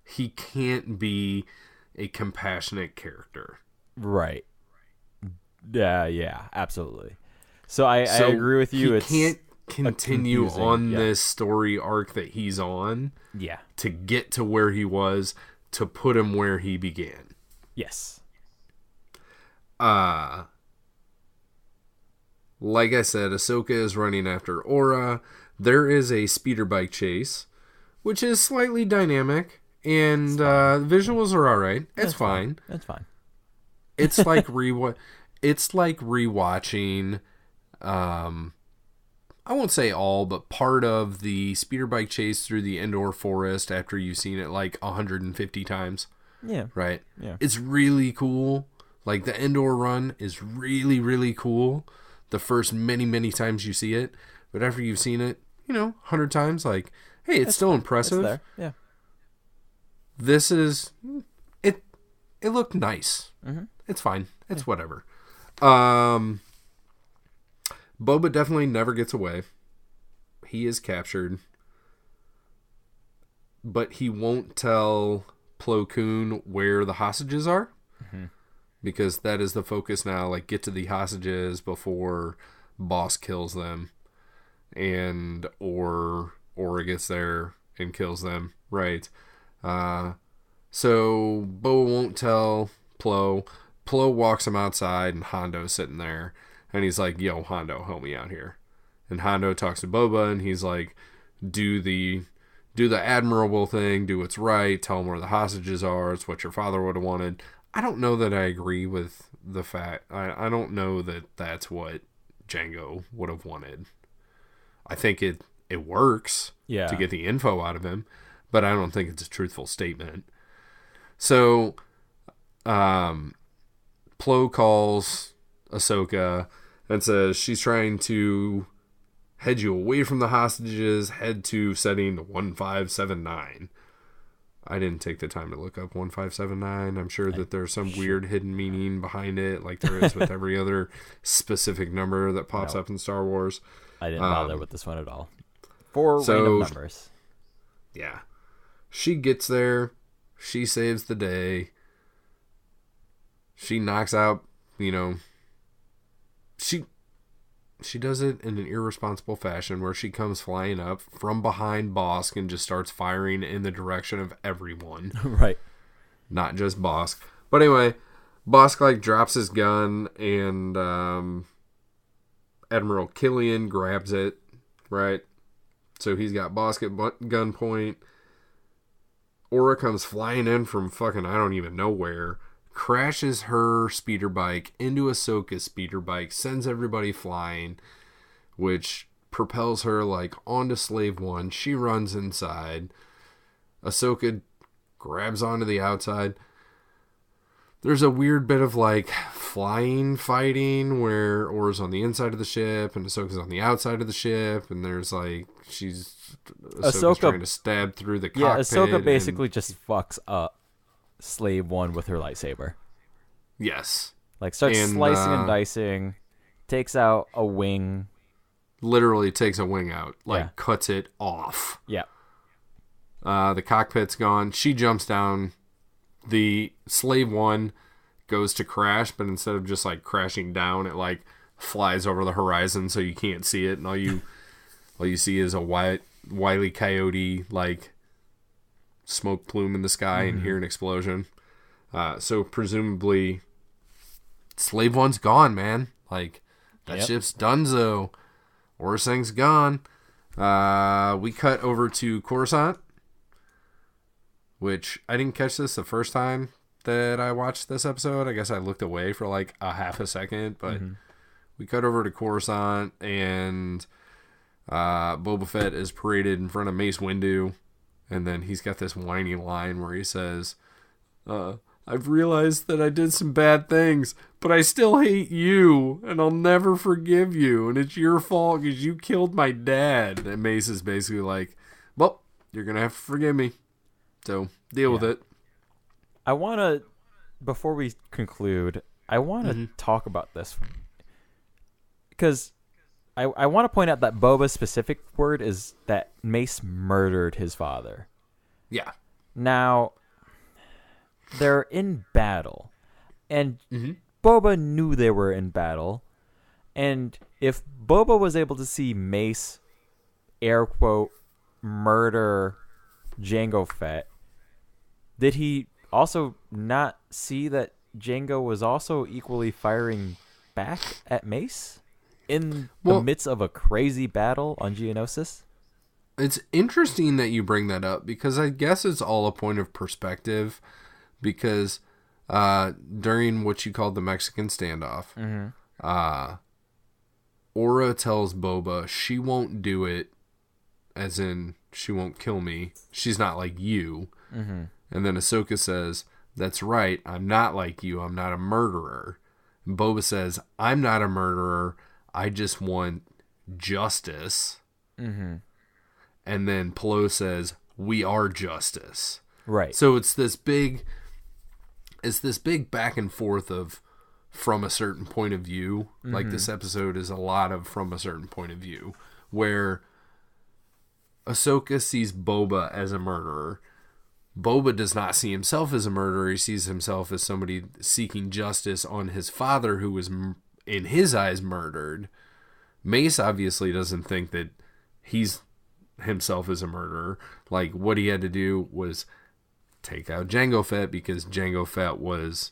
A: he can't be a compassionate character.
B: Right. Yeah, absolutely. So I agree with you.
A: He
B: It's
A: can't continue on
B: yeah.
A: this story arc that he's on.
B: Yeah.
A: To get to where he was, to put him where he began.
B: Yes.
A: Like I said, Ahsoka is running after Aura. There is a speeder bike chase, which is slightly dynamic, and visuals are all right. It's fine.
B: It's fine.
A: It's like rewatching. I won't say all, but part of the speeder bike chase through the Endor forest after you've seen it like 150 times.
B: Yeah.
A: Right?
B: Yeah.
A: It's really cool. Like, the Endor run is really, really cool the first many, many times you see it. But after you've seen it, 100 times, like, hey, it's still impressive.
B: It's there. Yeah.
A: This is... It looked nice.
B: Mm-hmm.
A: It's fine. It's whatever. Boba definitely never gets away. He is captured. But he won't tell Plo Koon where the hostages are.
B: Mm-hmm.
A: Because that is the focus now. Like, get to the hostages before Boss kills them. And or gets there and kills them. Right. So Boba won't tell Plo. Plo walks him outside and Hondo's sitting there. And he's like, yo, Hondo, help me out here. And Hondo talks to Boba and he's like, do the admirable thing, do what's right, tell him where the hostages are, it's what your father would have wanted. I don't know that I agree with the fact. I don't know that that's what Jango would have wanted. I think it works to get the info out of him, but I don't think it's a truthful statement. So, Plo calls Ahsoka and says she's trying to head you away from the hostages, head to setting 1579. I didn't take the time to look up 1579. I'm sure that there's some weird hidden meaning behind it, like there is with every other specific number that pops up in Star Wars.
B: I didn't bother with this one at all. 4 random numbers.
A: Yeah. She gets there. She saves the day. She knocks out, She does it in an irresponsible fashion where she comes flying up from behind Bosk and just starts firing in the direction of everyone.
B: Right.
A: Not just Bosk. But anyway, Bosk drops his gun and Admiral Killian grabs it. Right. So he's got Bosk at gunpoint. Aura comes flying in from fucking I don't even know where. Crashes her speeder bike into Ahsoka's speeder bike, sends everybody flying, which propels her onto Slave One. She runs inside. Ahsoka grabs onto the outside. There's a weird bit of flying fighting where Aura's on the inside of the ship and Ahsoka's on the outside of the ship, and there's Ahsoka's trying to stab through the cockpit.
B: Yeah, Ahsoka basically just fucks up Slave One with her lightsaber.
A: Yes.
B: Starts slicing and dicing, takes out a wing.
A: Literally takes a wing out. Cuts it off.
B: Yeah.
A: The cockpit's gone. She jumps down. The Slave One goes to crash, but instead of just crashing down, it flies over the horizon so you can't see it, and all you see is a Wile E. Coyote smoke plume in the sky and hear an explosion. So presumably Slave One's gone, man. That ship's donezo. Orsang's gone. We cut over to Coruscant, which I didn't catch this the first time that I watched this episode. I guess I looked away for a half a second, but we cut over to Coruscant and Boba Fett is paraded in front of Mace Windu. And then he's got this whiny line where he says, I've realized that I did some bad things, but I still hate you, and I'll never forgive you, and it's your fault because you killed my dad. And Mace is basically well, you're going to have to forgive me, so deal with it.
B: I want to, before we conclude, I want to talk about this. Because I want to point out that Boba's specific word is that Mace murdered his father.
A: Yeah.
B: Now, they're in battle, and
A: Mm-hmm.
B: Boba knew they were in battle, and if Boba was able to see Mace, air quote, murder Jango Fett, did he also not see that Jango was also equally firing back at Mace in the midst of a crazy battle on Geonosis?
A: It's interesting that you bring that up because I guess it's all a point of perspective because during what you called the Mexican standoff, Aura tells Boba she won't do it, as in she won't kill me. She's not like you.
B: Mm-hmm.
A: And then Ahsoka says, that's right, I'm not like you. I'm not a murderer. And Boba says, I'm not a murderer. I just want justice.
B: Mm-hmm.
A: And then Plo says, we are justice.
B: Right.
A: So it's this big back and forth of from a certain point of view. Mm-hmm. Like this episode is a lot of from a certain point of view where Ahsoka sees Boba as a murderer. Boba does not see himself as a murderer. He sees himself as somebody seeking justice on his father who was, in his eyes, murdered. Mace obviously doesn't think that he's himself as a murderer. Like, what he had to do was take out Jango Fett because Jango Fett was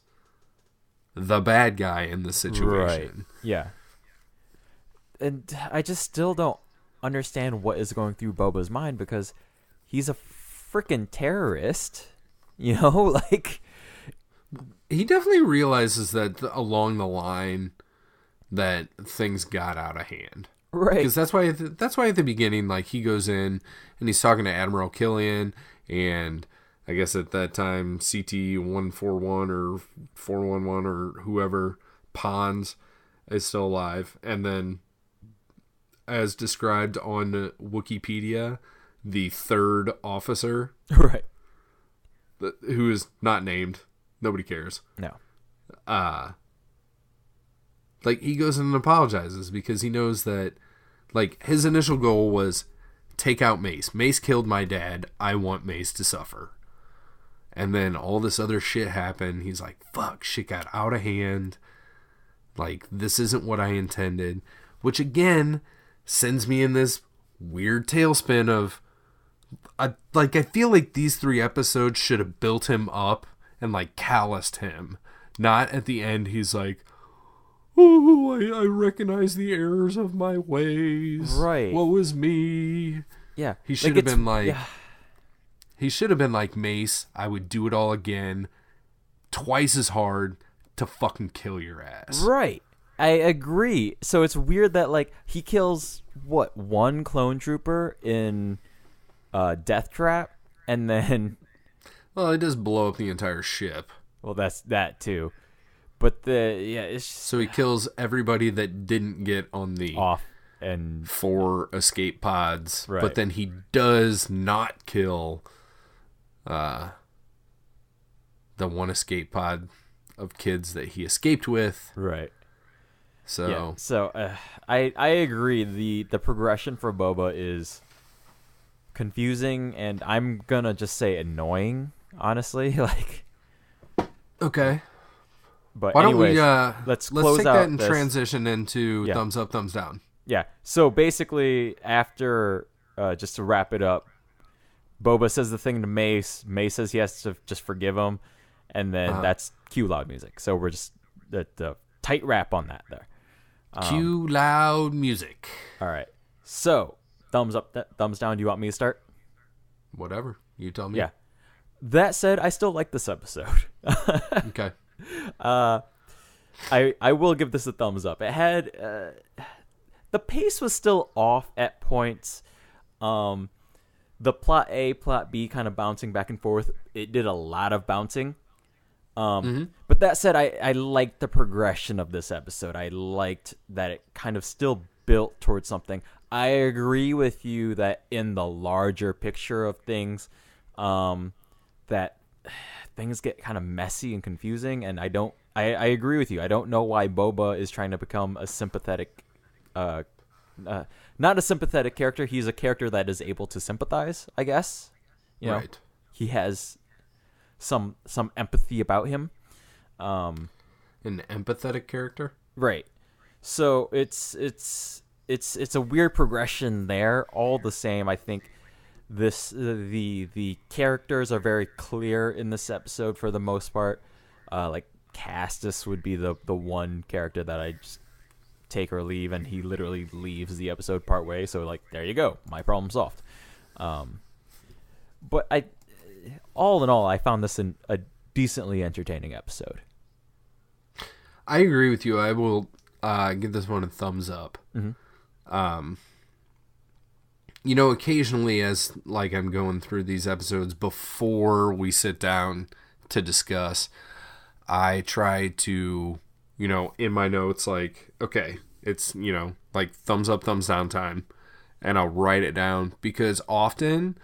A: the bad guy in the situation.
B: Right. Yeah. And I just still don't understand what is going through Boba's mind because he's a freaking terrorist, you know, like
A: he definitely realizes that along the line that things got out of hand,
B: right?
A: Because that's why at the beginning, like, he goes in and he's talking to Admiral Killian, and I guess at that time CT-141 or 411 or whoever Pons is still alive, and then as described on Wikipedia, the third officer,
B: right,
A: who is not named, nobody cares.
B: No.
A: Like, he goes in and apologizes because he knows that, like, his initial goal was take out Mace. Mace killed my dad. I want Mace to suffer. And then all this other shit happened. He's like, fuck, shit got out of hand. Like, this isn't what I intended. Which, again, sends me in this weird tailspin of, I feel like these 3 episodes should have built him up and, like, calloused him. Not at the end, he's like, oh, I recognize the errors of my ways.
B: Right.
A: Woe is me.
B: Yeah.
A: He should have been like, he should have been like, Mace, I would do it all again, twice as hard to fucking kill your ass.
B: Right. I agree. So it's weird that, like, he kills, what, 1 clone trooper in Death Trap, and then...
A: Well, it does blow up the entire ship.
B: Well, that's that, too. But it's just...
A: So he kills everybody that didn't get on the...
B: Off and...
A: 4 escape pods.
B: Right.
A: But then he does not kill the 1 escape pod of kids that he escaped with.
B: Right.
A: So...
B: Yeah. So, I agree. The progression for Boba is confusing, and I'm gonna just say annoying, honestly. Like...
A: Okay.
B: But
A: why
B: anyways,
A: don't we
B: let's
A: take
B: out
A: that and
B: this.
A: transition into thumbs up, thumbs down.
B: Yeah. So basically, after just to wrap it up, Boba says the thing to Mace. Mace says he has to just forgive him, and then that's cue loud music. So we're just the tight wrap on that there.
A: Cue loud music.
B: All right. So thumbs up, thumbs down. Do you want me to start?
A: Whatever you tell me.
B: Yeah. That said, I still like this episode.
A: Okay.
B: I will give this a thumbs up. It had the pace was still off at points. The plot A, plot B kind of bouncing back and forth. It did a lot of bouncing. But that said, I liked the progression of this episode. I liked that it kind of still built towards something. I agree with you that in the larger picture of things, that things get kind of messy and confusing, and I agree with you. I don't know why Boba is trying to become a sympathetic not a sympathetic character. He's a character that is able to sympathize, I guess. You know,
A: right.
B: he has some empathy about him.
A: An empathetic character?
B: Right. So it's a weird progression there. All the same, I think the characters are very clear in this episode for the most part. Like Castus would be the one character that I just take or leave, and he literally leaves the episode partway. So like, there you go, my problem solved. But all in all, I found this a decently entertaining episode.
A: I agree with you. I will give this one a thumbs up.
B: Mm-hmm.
A: You know, occasionally as like I'm going through these episodes before we sit down to discuss, I try to, you know, in my notes, like, okay, it's, you know, like thumbs up, thumbs down time, and I'll write it down, because often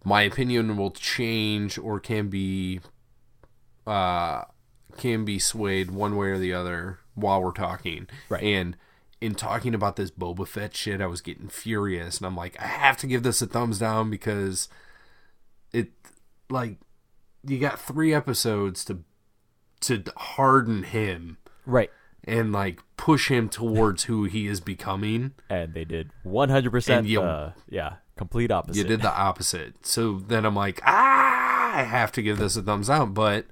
A: my opinion will change or can be swayed one way or the other while we're talking.
B: Right.
A: And in talking about this Boba Fett shit, I was getting furious, and I'm like, I have to give this a thumbs down, because it, like, you got 3 episodes to harden him.
B: Right.
A: And, like, push him towards who he is becoming.
B: And they did 100%, complete opposite.
A: You did the opposite. So then I'm like, I have to give this a thumbs out. But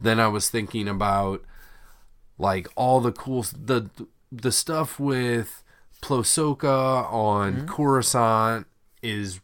A: then I was thinking about, like, all the cool, the stuff with Plosoka on Coruscant is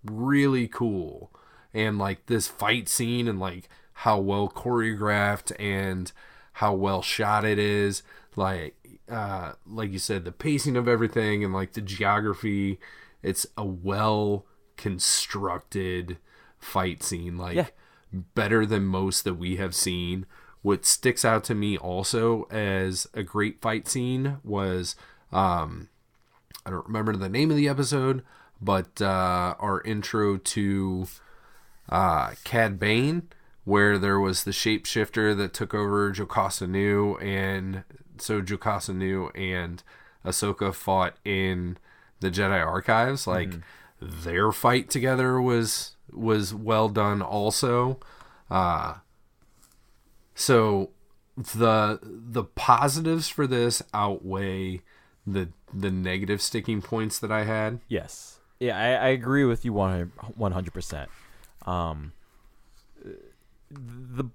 A: really cool. And, like, this fight scene and, like, how well choreographed and how well shot it is. Like you said, the pacing of everything and, like, the geography. It's a well-constructed fight scene. Like, better than most that we have seen. What sticks out to me also as a great fight scene was, I don't remember the name of the episode, but our intro to Cad Bane, where there was the shapeshifter that took over Jocasta Nu, and so Jocasta Nu and Ahsoka fought in the Jedi Archives. Like, their fight together was well done also. So the positives for this outweigh the negative sticking points that I had.
B: Yes. Yeah, I agree with you 100%. The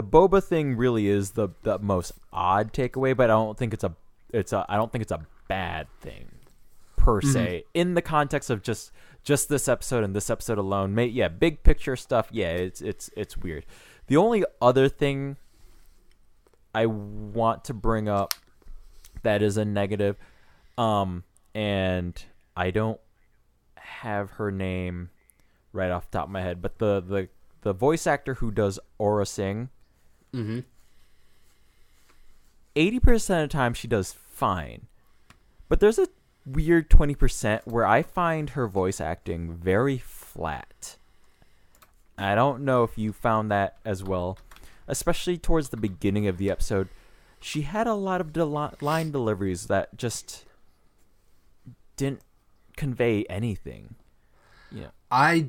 B: Boba thing really is the most odd takeaway, but I don't think it's a bad thing per se in the context of just this episode and this episode alone. Big picture stuff. Yeah, it's weird. The only other thing I want to bring up that is a negative, and I don't have her name right off the top of my head, but the voice actor who does Aura Singh, 80% of the time she does fine, but there's a weird 20% where I find her voice acting very flat. I don't know if you found that as well, especially towards the beginning of the episode. She had a lot of line deliveries that just didn't convey anything.
A: I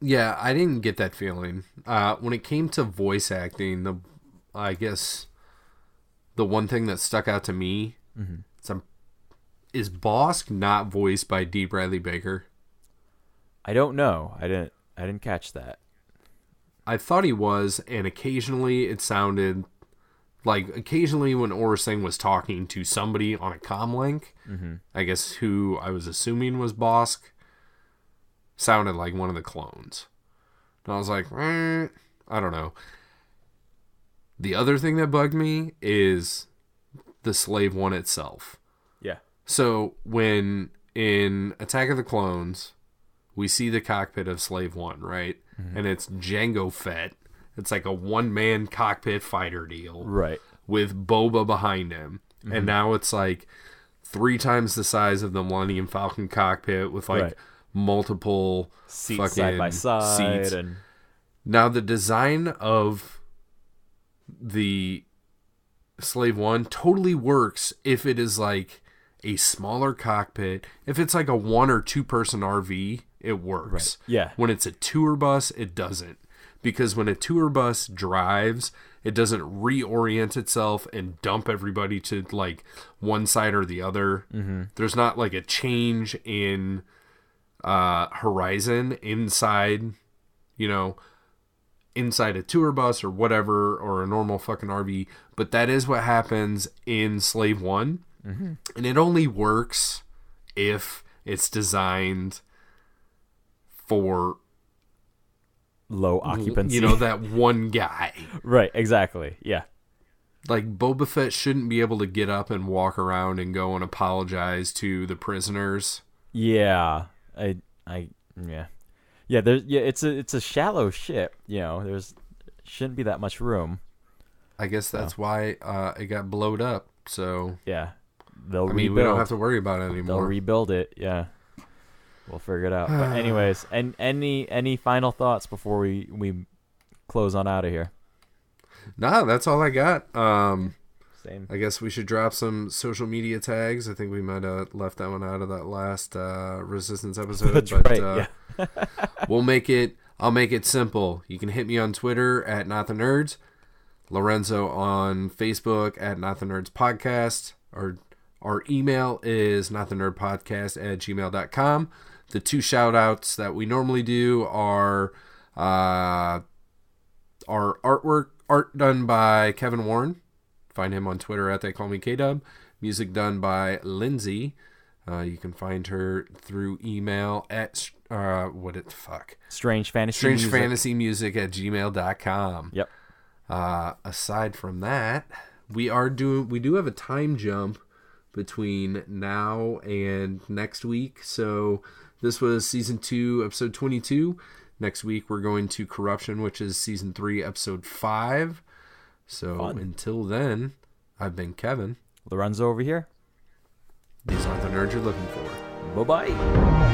A: didn't get that feeling. When it came to voice acting, I guess the one thing that stuck out to me is Bosk not voiced by D. Bradley Baker?
B: I don't know. I didn't catch that.
A: I thought he was, and occasionally it sounded like when Aura Singh was talking to somebody on a comm link, I guess who I was assuming was Bosk, sounded like one of the clones. And I was like, I don't know. The other thing that bugged me is the Slave One itself.
B: Yeah.
A: So when in Attack of the Clones, we see the cockpit of Slave One, right? And it's Jango Fett. It's like a one-man cockpit fighter deal.
B: Right.
A: With Boba behind him. And now it's like 3 times the size of the Millennium Falcon cockpit with like multiple
B: seats
A: fucking
B: side by side.
A: seats.
B: And
A: Now the design of the Slave One totally works if it is like a smaller cockpit. If it's like a 1 or 2 person RV, it works.
B: Right. Yeah.
A: When it's a tour bus, it doesn't. Because when a tour bus drives, it doesn't reorient itself and dump everybody to like one side or the other. Mm-hmm. There's not like a change in horizon inside, inside a tour bus or whatever, or a normal fucking RV. But that is what happens in Slave One. Mm-hmm. And it only works if it's designed for
B: low occupancy.
A: That one guy.
B: Right, exactly. Yeah.
A: Like, Boba Fett shouldn't be able to get up and walk around and go and apologize to the prisoners.
B: Yeah. Yeah. It's a shallow ship, there's shouldn't be that much room.
A: I guess that's why it got blowed up. So
B: yeah. Rebuild.
A: We don't have to worry about it anymore.
B: They'll rebuild it, yeah. We'll figure it out. But anyways, and any final thoughts before we close on out of here?
A: Nah, that's all I got.
B: Same.
A: I guess we should drop some social media tags. I think we might have left that one out of that last Resistance episode.
B: That's
A: but
B: right, yeah.
A: I'll make it simple. You can hit me on Twitter at Not the Nerds, Lorenzo on Facebook at Not the Nerds Podcast. Our email is notthenerdpodcast@gmail.com. The 2 shout-outs that we normally do are our art done by Kevin Warren. Find him on Twitter at TheyCallMeKdub. Music done by Lindsay. You can find her through email at
B: strangefantasymusic@gmail.com.
A: Yep. Aside from that, we do have a time jump between now and next week. So this was season 2, episode 22. Next week we're going to Corruption, which is season 3, episode 5. So Fun. Until then, I've been Kevin.
B: Lorenzo over here.
A: These aren't the nerds you're looking for.
B: Bye-bye.